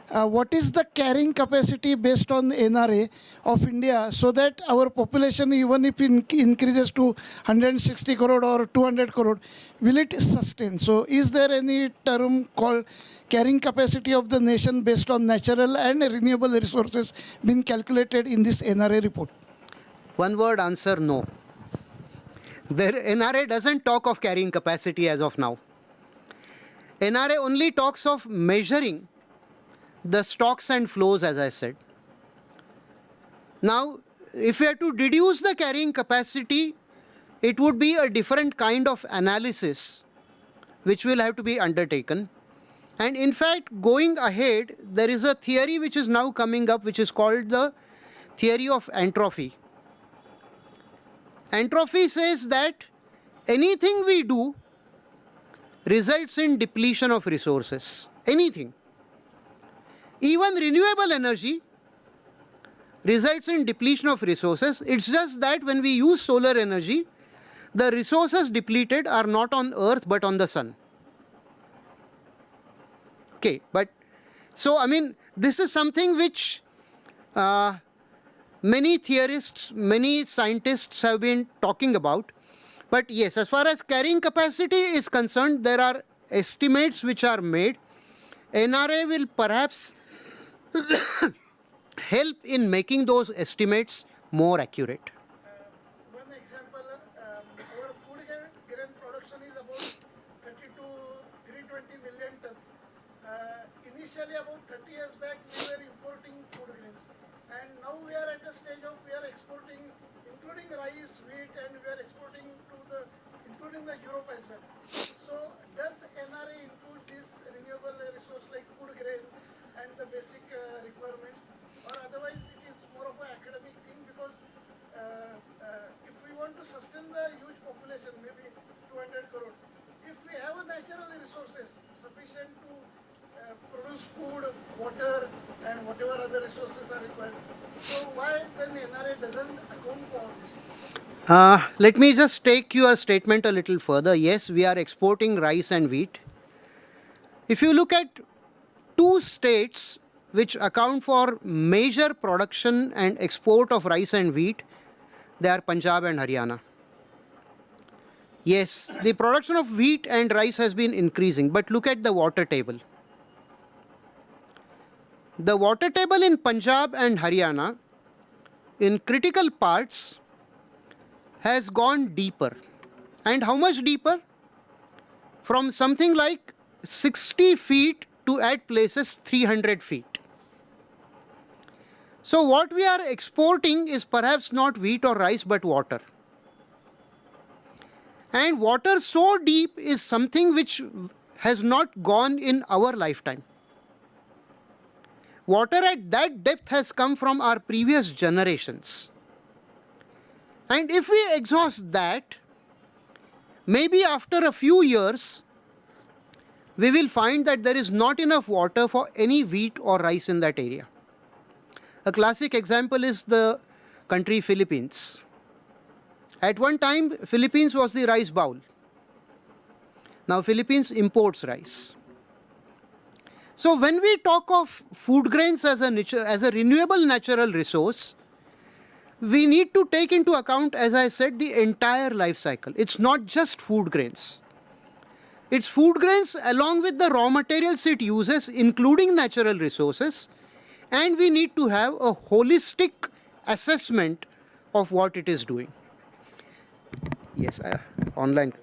what is the carrying capacity based on NRA of India, so that our population, even if it increases to 160 crore or 200 crore, will it sustain? So is there any term called carrying capacity of the nation based on natural and renewable resources been calculated in this NRA report? One word answer, no. The NRA doesn't talk of carrying capacity as of now. NRA only talks of measuring the stocks and flows, as I said. Now, if we are to deduce the carrying capacity, it would be a different kind of analysis which will have to be undertaken. And in fact, going ahead, there is a theory which is now coming up which is called the theory of entropy. Entropy says that anything we do results in depletion of resources. Anything. Even renewable energy results in depletion of resources. It's just that when we use solar energy, the resources depleted are not on Earth but on the sun. Okay, but so I mean, this is something which many theorists, many scientists have been talking about. But yes, as far as carrying capacity is concerned, there are estimates which are made. NRA will perhaps help in making those estimates more accurate. One example, our food grain production is about 30 to 320 million tons. Initially, about 30 years back, we were importing food grains. And now we are at a stage of we are exporting, including rice, wheat, and we are exporting including the Europe as well. So does NRA include this renewable resource like food grain and the basic requirements, or otherwise it is more of an academic thing? Because if we want to sustain the huge population, maybe 200 crore, if we have a natural resources sufficient to produce food, water, and whatever other resources are required, so why then NRA doesn't account for all this? Let me just take your statement a little further. Yes, we are exporting rice and wheat. If you look at two states which account for major production and export of rice and wheat, they are Punjab and Haryana. Yes, the production of wheat and rice has been increasing, but look at the water table. The water table in Punjab and Haryana, in critical parts, has gone deeper. And how much deeper? From something like 60 feet to at places 300 feet. So what we are exporting is perhaps not wheat or rice but water. And water so deep is something which has not gone in our lifetime. Water at that depth has come from our previous generations. And if we exhaust that, maybe after a few years, we will find that there is not enough water for any wheat or rice in that area. A classic example is the country Philippines. At one time, Philippines was the rice bowl. Now, Philippines imports rice. So, when we talk of food grains as a renewable natural resource, we need to take into account, as I said, the entire life cycle. It's not just food grains. It's food grains along with the raw materials it uses, including natural resources, and we need to have a holistic assessment of what it is doing. Yes, online.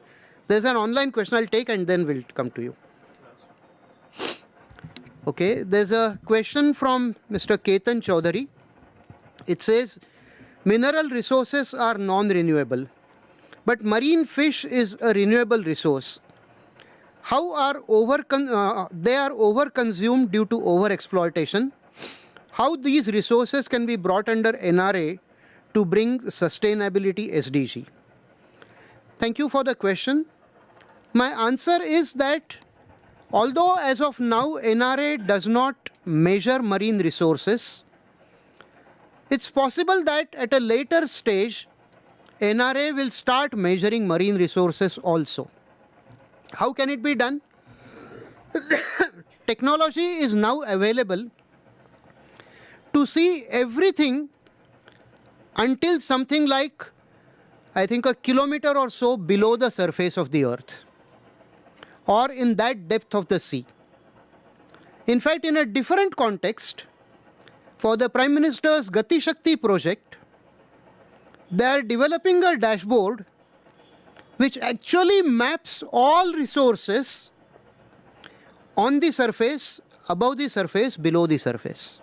There's an online question I'll take and then we'll come to you. Okay, there's a question from Mr. Ketan Chaudhary. It says, mineral resources are non-renewable, but marine fish is a renewable resource. How are they are overconsumed due to overexploitation? How these resources can be brought under NRA to bring sustainability SDG? Thank you for the question. My answer is that although as of now NRA does not measure marine resources, it's possible that at a later stage, NRA will start measuring marine resources also. How can it be done? Technology is now available to see everything until something like, I think, a kilometer or so below the surface of the earth, or in that depth of the sea. In fact, in a different context, for the Prime Minister's Gati Shakti project, they are developing a dashboard which actually maps all resources on the surface, above the surface, below the surface.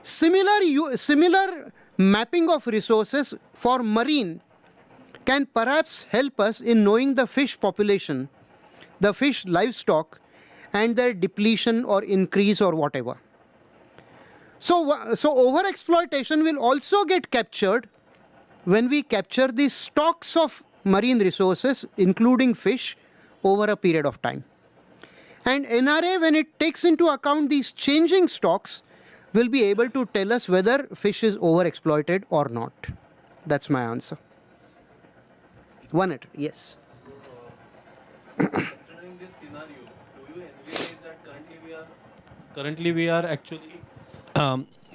Similar mapping of resources for marine can perhaps help us in knowing the fish population, the fish livestock, and their depletion or increase or whatever. So overexploitation will also get captured when we capture the stocks of marine resources, including fish, over a period of time. And NRA, when it takes into account these changing stocks, will be able to tell us whether fish is overexploited or not. That's my answer. Yes. Considering this scenario, do you envisage that currently we are actually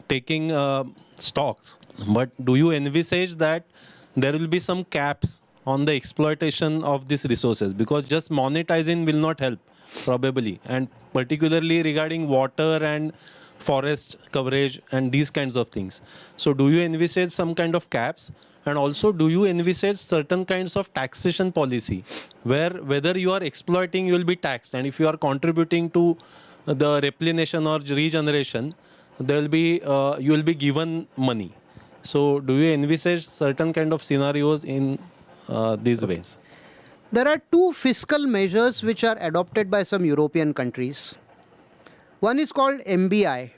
taking stocks, but do you envisage that there will be some caps on the exploitation of these resources? Because just monetizing will not help, probably, and particularly regarding water and forest coverage and these kinds of things. So do you envisage some kind of caps? And also, do you envisage certain kinds of taxation policy where whether you are exploiting, you will be taxed, and if you are contributing to the replenation or regeneration, there will be you will be given money. So do you envisage certain kind of scenarios in these ways? There are two fiscal measures which are adopted by some European countries. One is called MBI,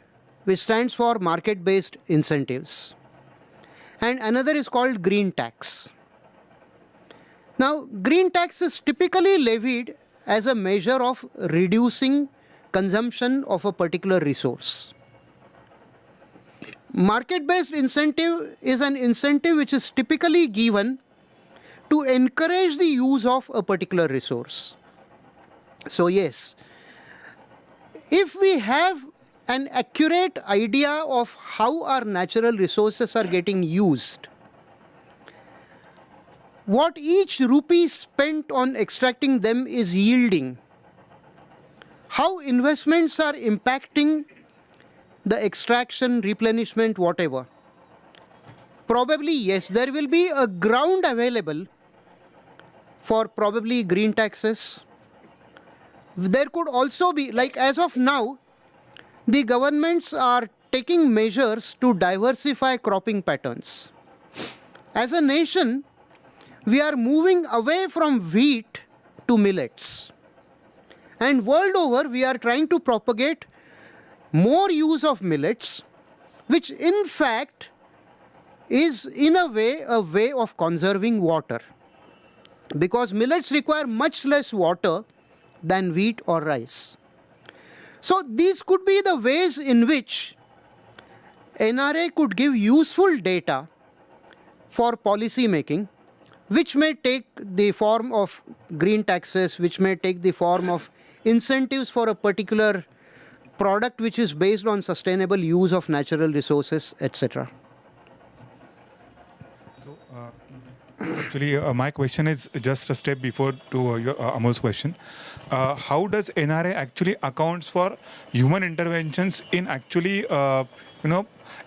which stands for market-based incentives. And another is called green tax. Now, green tax is typically levied as a measure of reducing consumption of a particular resource. Market-based incentive is an incentive which is typically given to encourage the use of a particular resource. So yes, if we have an accurate idea of how our natural resources are getting used, what each rupee spent on extracting them is yielding, how investments are impacting the extraction, replenishment, whatever, probably yes, there will be a ground available for probably green taxes. There could also be, like as of now, the governments are taking measures to diversify cropping patterns. As a nation, we are moving away from wheat to millets. And world over, we are trying to propagate more use of millets, which in fact is in a way of conserving water. Because millets require much less water than wheat or rice. So these could be the ways in which NRA could give useful data for policy making, which may take the form of green taxes, which may take the form of incentives for a particular product which is based on sustainable use of natural resources, etc. So, actually, my question is just a step before to your Amol's question. How does NRA actually accounts for human interventions in actually,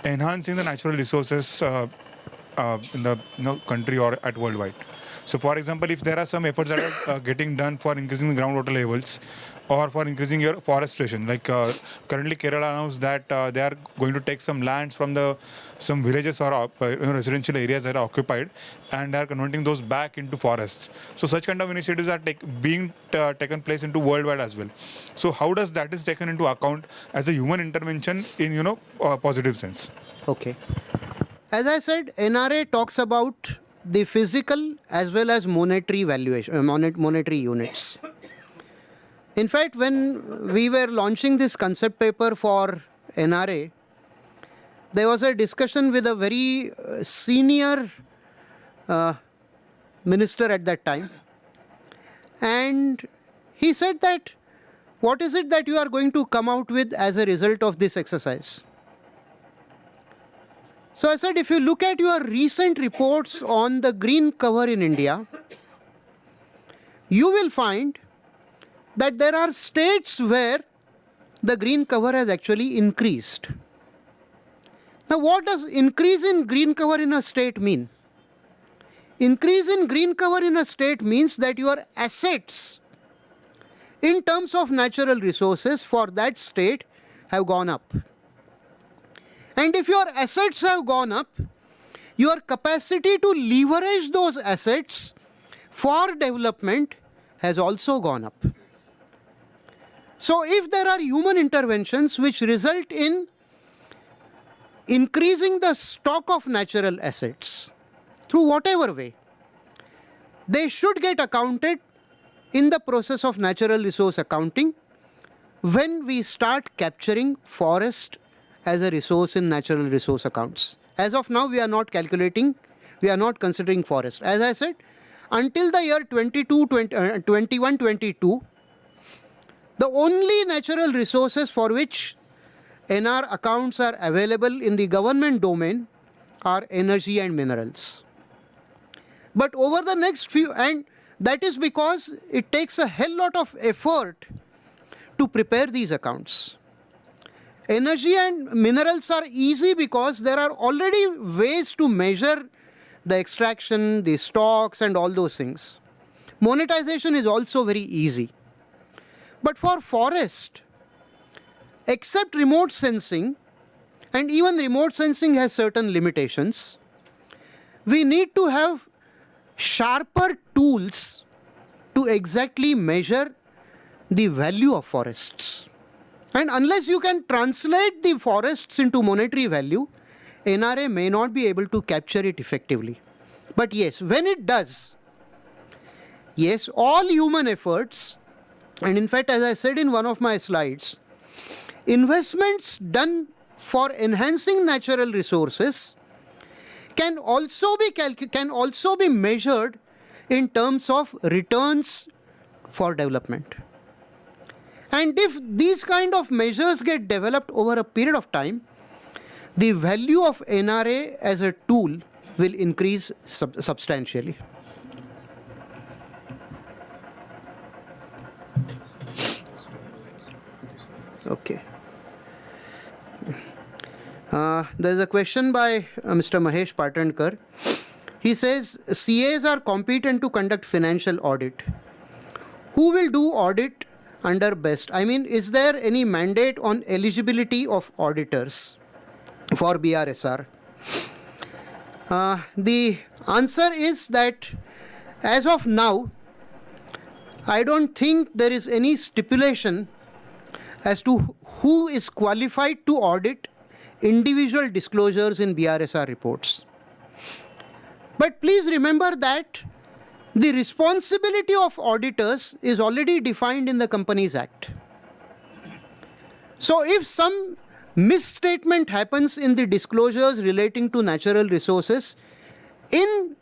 enhancing the natural resources in the country or at worldwide? So, for example, if there are some efforts that are getting done for increasing the groundwater levels or for increasing your forestation, like currently Kerala announced that they are going to take some lands from some villages or residential areas that are occupied and are converting those back into forests. So such kind of initiatives are being taken place into worldwide as well. So how does that is taken into account as a human intervention in a positive sense? Okay. As I said, NRA talks about the physical as well as monetary valuation, monetary units. In fact, when we were launching this concept paper for NRA, there was a discussion with a very senior minister at that time, and he said that, what is it that you are going to come out with as a result of this exercise? So I said, if you look at your recent reports on the green cover in India, you will find that there are states where the green cover has actually increased. Now, what does increase in green cover in a state mean? Increase in green cover in a state means that your assets in terms of natural resources for that state have gone up. And if your assets have gone up, your capacity to leverage those assets for development has also gone up. So if there are human interventions which result in increasing the stock of natural assets through whatever way, they should get accounted in the process of natural resource accounting when we start capturing forest as a resource in natural resource accounts. As of now, we are not calculating, we are not considering forest. As I said, until the year 21-22, the only natural resources for which NR accounts are available in the government domain are energy and minerals. But over the next few, and that is because it takes a hell lot of effort to prepare these accounts. Energy and minerals are easy because there are already ways to measure the extraction, the stocks and all those things. Monetization is also very easy. But for forest, except remote sensing, and even remote sensing has certain limitations, we need to have sharper tools to exactly measure the value of forests. And unless you can translate the forests into monetary value, NRA may not be able to capture it effectively. But yes, when it does, yes, all human efforts, and in fact, as I said in one of my slides, investments done for enhancing natural resources can also be measured in terms of returns for development. And if these kind of measures get developed over a period of time, the value of NRA as a tool will increase substantially. Okay. There's a question by Mr. Mahesh Patankar. He says, CAs are competent to conduct financial audit. Who will do audit under BEST? I mean, is there any mandate on eligibility of auditors for BRSR? The answer is that as of now, I don't think there is any stipulation as to who is qualified to audit individual disclosures in BRSR reports. But please remember that the responsibility of auditors is already defined in the Companies Act. So if some misstatement happens in the disclosures relating to natural resources in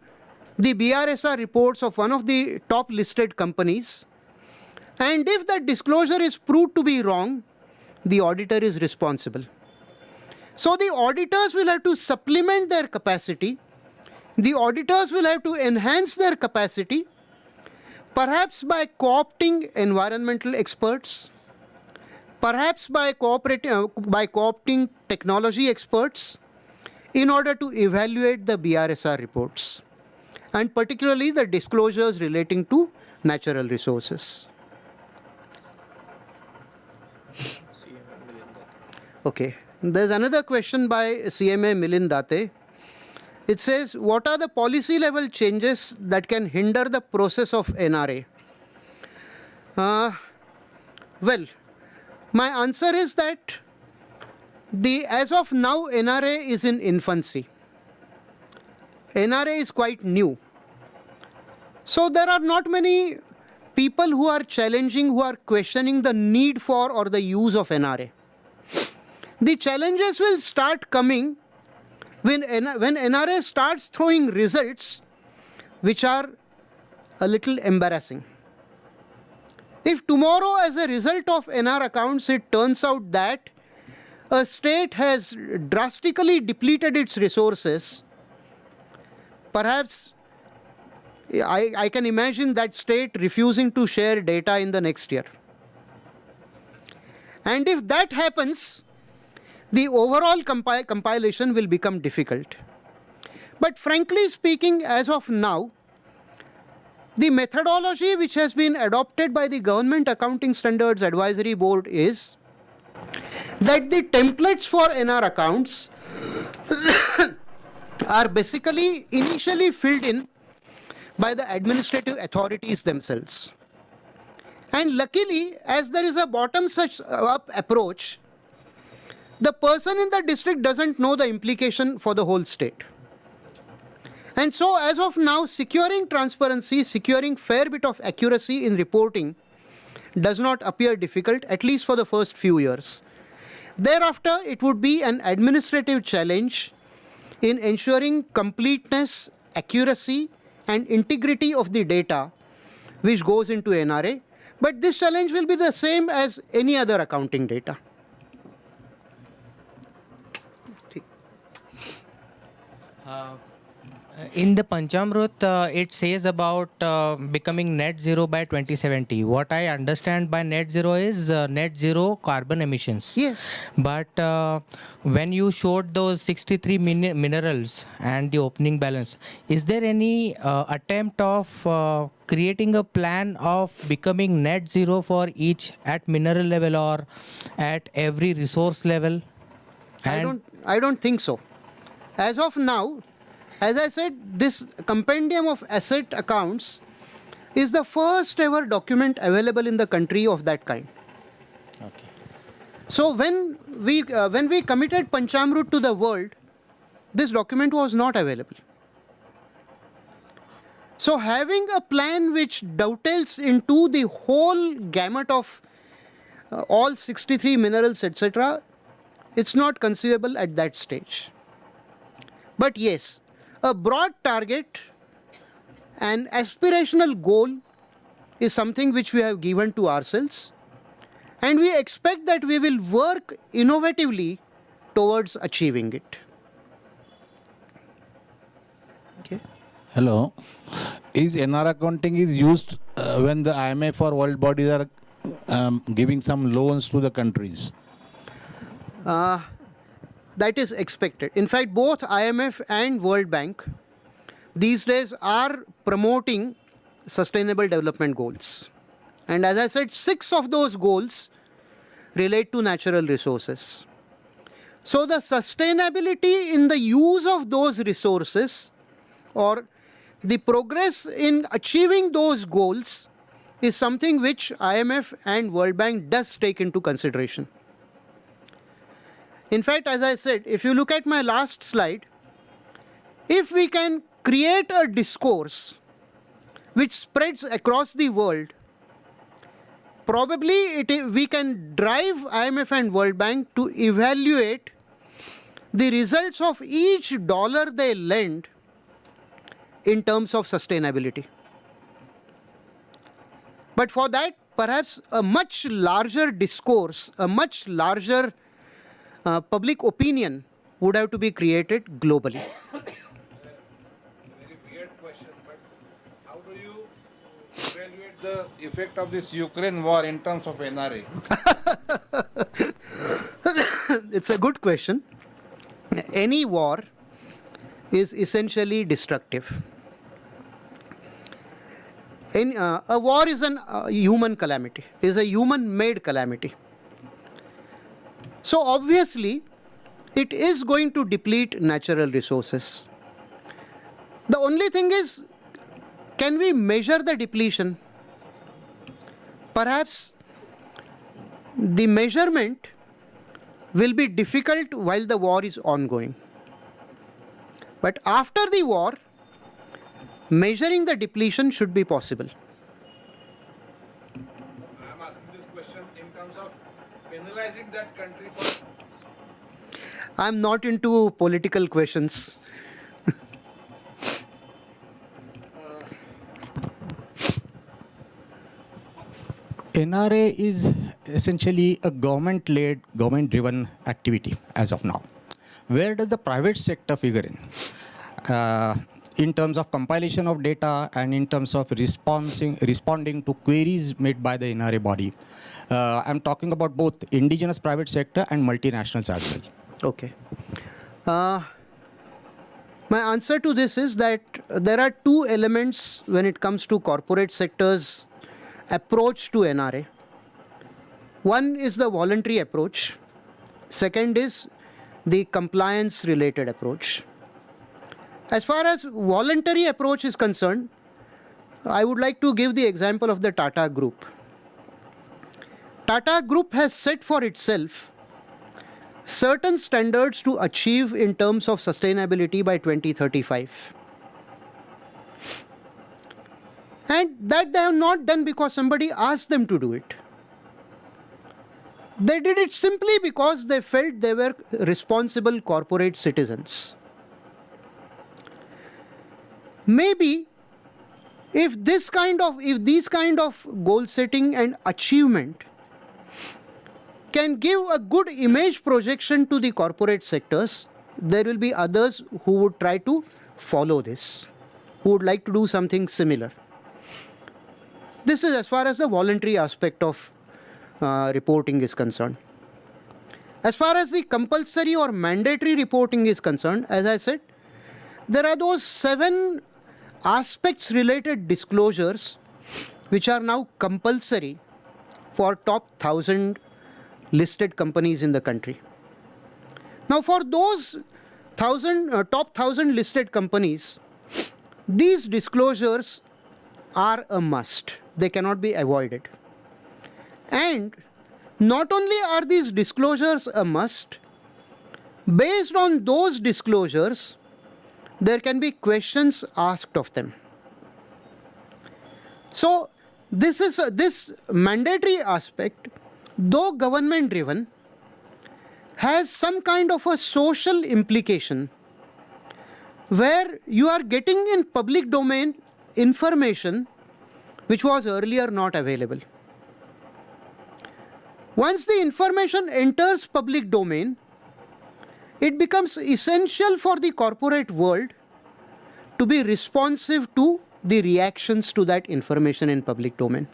the BRSR reports of one of the top listed companies, and if that disclosure is proved to be wrong, the auditor is responsible. So the auditors will have to supplement their capacity. The auditors will have to enhance their capacity, perhaps by co-opting environmental experts, perhaps by co-opting technology experts in order to evaluate the BRSR reports, and particularly the disclosures relating to natural resources. Okay. There's another question by CMA Milind Dadhe. It says, what are the policy level changes that can hinder the process of NRA? Well, my answer is that as of now, NRA is in infancy. NRA is quite new. So there are not many people who are challenging, who are questioning the need for or the use of NRA. The challenges will start coming when NRA starts throwing results which are a little embarrassing. If tomorrow, as a result of NR accounts, it turns out that a state has drastically depleted its resources, perhaps I can imagine that state refusing to share data in the next year. And if that happens, the overall compilation will become difficult. But frankly speaking, as of now, the methodology which has been adopted by the Government Accounting Standards Advisory Board is that the templates for NR accounts are basically initially filled in by the administrative authorities themselves. And luckily, as there is a bottom-up approach, the person in the district doesn't know the implication for the whole state. And so, as of now, securing transparency, securing fair bit of accuracy in reporting does not appear difficult, at least for the first few years. Thereafter, it would be an administrative challenge in ensuring completeness, accuracy, and integrity of the data which goes into NRA. But this challenge will be the same as any other accounting data. In the Panchamrut, it says about becoming net zero by 2070. What I understand by net zero is net zero carbon emissions. Yes. But when you showed those 63 minerals and the opening balance, is there any attempt of creating a plan of becoming net zero for each at mineral level or at every resource level? I don't think so. As of now, as I said, this compendium of asset accounts is the first ever document available in the country of that kind. Okay. So when we committed Panchamrut to the world, this document was not available. So having a plan which dovetails into the whole gamut of all 63 minerals, etc., it's not conceivable at that stage. But yes, a broad target, an aspirational goal is something which we have given to ourselves, and we expect that we will work innovatively towards achieving it. Okay. Hello. Is NR accounting is used when the IMF or world bodies are giving some loans to the countries? That is expected. In fact, both IMF and World Bank these days are promoting sustainable development goals. And as I said, 6 of those goals relate to natural resources. So the sustainability in the use of those resources or the progress in achieving those goals is something which IMF and World Bank does take into consideration. In fact, as I said, if you look at my last slide, if we can create a discourse which spreads across the world, probably we can drive IMF and World Bank to evaluate the results of each dollar they lend in terms of sustainability. But for that, perhaps a much larger discourse, a much larger public opinion would have to be created globally. Very weird question, but how do you evaluate the effect of this Ukraine war in terms of NRA? It's a good question. Any war is essentially destructive. A war is a human calamity, is a human-made calamity. So obviously, it is going to deplete natural resources. The only thing is, can we measure the depletion? Perhaps the measurement will be difficult while the war is ongoing. But after the war, measuring the depletion should be possible. I am asking this question in terms of penalizing that country for I'm not into political questions. NRA is essentially a government-led, government-driven activity as of now. Where does the private sector figure in terms of compilation of data and in terms of responding to queries made by the NRA body? I'm talking about both indigenous private sector and multinationals as well. Okay. My answer to this is that there are two elements when it comes to corporate sector's approach to NRA. One is the voluntary approach. Second is the compliance related approach. As far as voluntary approach is concerned, I would like to give the example of the Tata Group. Tata Group has set for itself certain standards to achieve in terms of sustainability by 2035. And that they have not done because somebody asked them to do it. They did it simply because they felt they were responsible corporate citizens. Maybe if these kind of goal setting and achievement can give a good image projection to the corporate sectors, there will be others who would try to follow this, who would like to do something similar. This is as far as the voluntary aspect of reporting is concerned. As far as the compulsory or mandatory reporting is concerned, as I said, there are those 7 aspects related disclosures which are now compulsory for top 1,000 listed companies in the country. Now for those top 1,000 listed companies, these disclosures are a must. They cannot be avoided. And not only are these disclosures a must, based on those disclosures, there can be questions asked of them. So this mandatory aspect, though government driven, has some kind of a social implication where you are getting in public domain information which was earlier not available. Once the information enters public domain, it becomes essential for the corporate world to be responsive to the reactions to that information in public domain.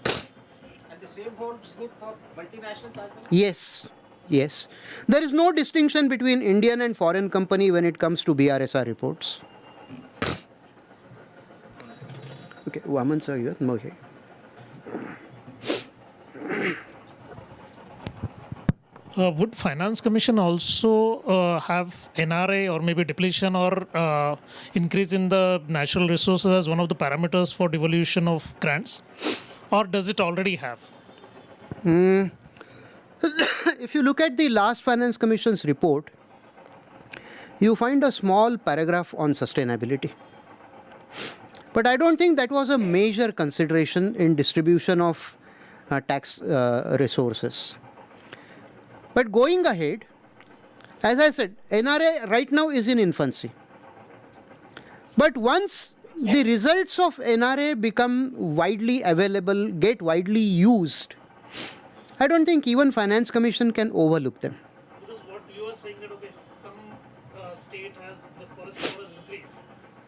And the same holds good for multinationals as well? Yes, yes. There is no distinction between Indian and foreign company when it comes to BRSR reports. Okay, Waman sir, you are okay. Would Finance Commission also have NRA or maybe depletion or increase in the natural resources as one of the parameters for devolution of grants? Or does it already have? If you look at the last Finance Commission's report, you find a small paragraph on sustainability. But I don't think that was a major consideration in distribution of tax resources. But going ahead, as I said, NRA right now is in infancy. But once the results of NRA become widely available, get widely used, I don't think even Finance Commission can overlook them. Because what you are saying that, okay, some state has the forest cover has increased.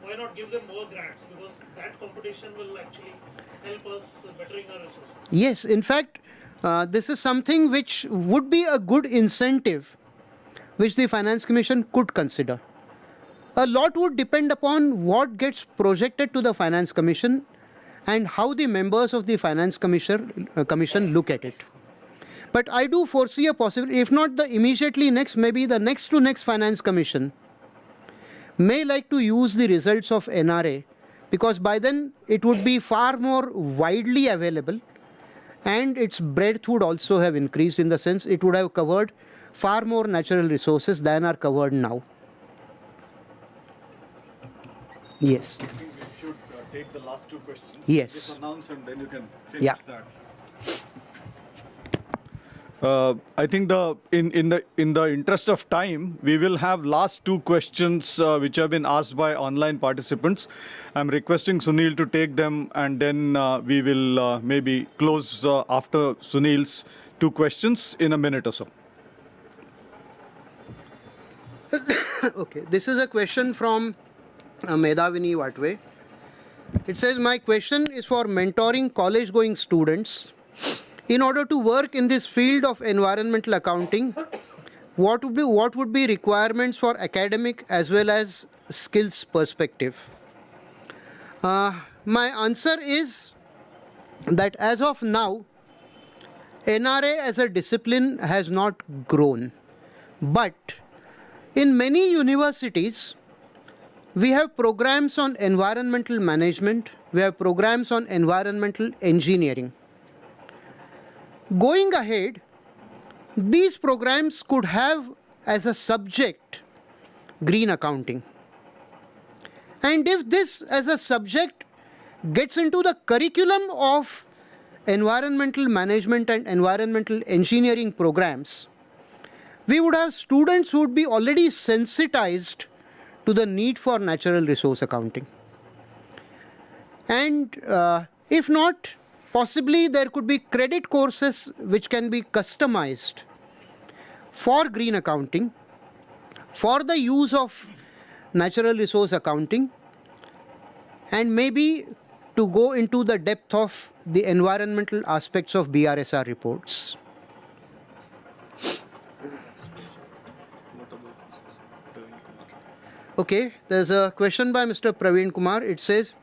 Why not give them more grants? Because that competition will actually help us bettering our resources. Yes, in fact, this is something which would be a good incentive which the Finance Commission could consider. A lot would depend upon what gets projected to the Finance Commission and how the members of the Finance Commission look at it. But I do foresee a possibility, if not the immediately next, maybe the next to next Finance Commission may like to use the results of NRA, because by then it would be far more widely available and its breadth would also have increased, in the sense it would have covered far more natural resources than are covered now. Yes. I think we should take the last 2 questions. Yes. Just announce and then you can finish Yeah. that. I think in the interest of time, we will have last two questions which have been asked by online participants. I'm requesting Sunil to take them, and then we will maybe close after Sunil's two questions in a minute or so. Okay, this is a question from Medhavini Vatve. It says, my question is for mentoring college-going students. In order to work in this field of environmental accounting, what would be requirements for academic as well as skills perspective? My answer is that as of now, NRA as a discipline has not grown. But in many universities, we have programs on environmental management, we have programs on environmental engineering. Going ahead, these programs could have as a subject green accounting. And if this as a subject gets into the curriculum of environmental management and environmental engineering programs, we would have students who would be already sensitized to the need for natural resource accounting. And if not, possibly there could be credit courses which can be customized for green accounting, for the use of natural resource accounting, and maybe to go into the depth of the environmental aspects of BRSR reports. Okay, there's a question by Mr. Praveen Kumar. It says,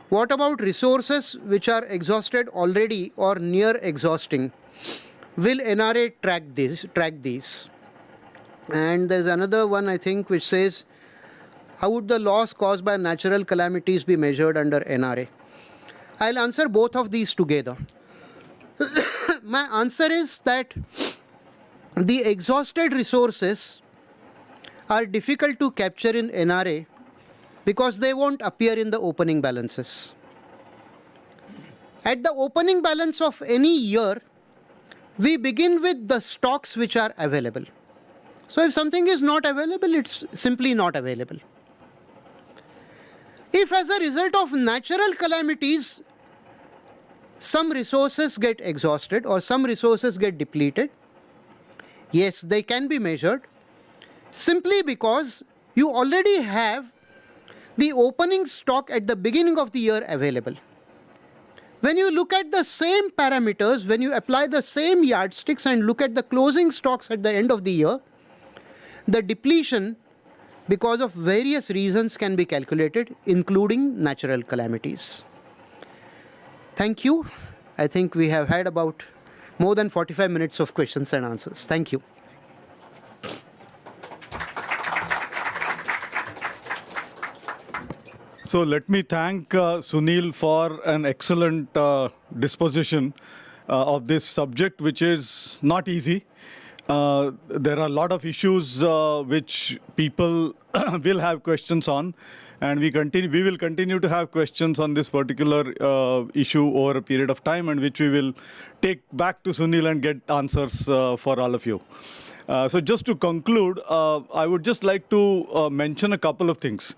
what about resources which are exhausted already or near exhausting? Will NRA track these? And there's another one, I think, which says, how would the loss caused by natural calamities be measured under NRA? I'll answer both of these together. My answer is that the exhausted resources are difficult to capture in NRA because they won't appear in the opening balances. At the opening balance of any year, we begin with the stocks which are available. So if something is not available, it's simply not available. If as a result of natural calamities, some resources get exhausted or some resources get depleted, yes, they can be measured simply because you already have the opening stock at the beginning of the year available. When you look at the same parameters, when you apply the same yardsticks and look at the closing stocks at the end of the year, the depletion, because of various reasons, can be calculated, including natural calamities. Thank you. I think we have had about more than 45 minutes of questions and answers. Thank you. So let me thank Sunil for an excellent disposition of this subject, which is not easy. There are a lot of issues which people will have questions on, and we will continue to have questions on this particular issue over a period of time, and which we will take back to Sunil and get answers for all of you. So just to conclude, I would just like to mention a couple of things.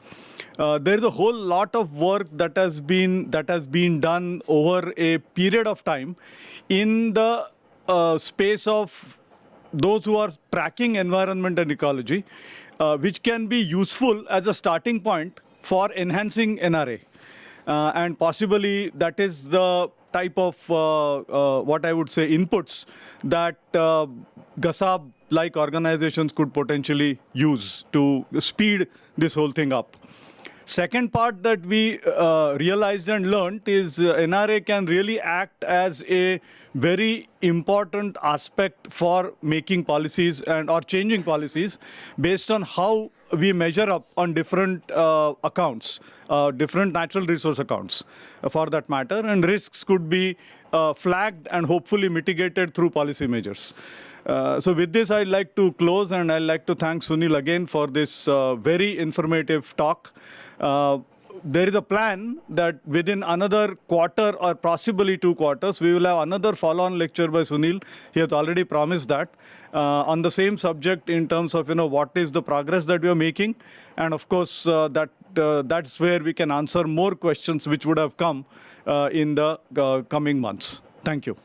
There is a whole lot of work that has been done over a period of time in the space of those who are tracking environment and ecology, which can be useful as a starting point for enhancing NRA. And possibly that is the type of, what I would say, inputs that GASAB-like organizations could potentially use to speed this whole thing up. Second part that we realized and learned is NRA can really act as a very important aspect for making policies and or changing policies based on how we measure up on different accounts, different natural resource accounts for that matter, and risks could be flagged and hopefully mitigated through policy measures. So with this, I'd like to close, and I'd like to thank Sunil again for this very informative talk. there is a plan that within another quarter or possibly 2 quarters, we will have another follow-on lecture by Sunil. He has already promised that on the same subject in terms of what is the progress that we are making, and of course that's where we can answer more questions which would have come in the coming months. Thank you.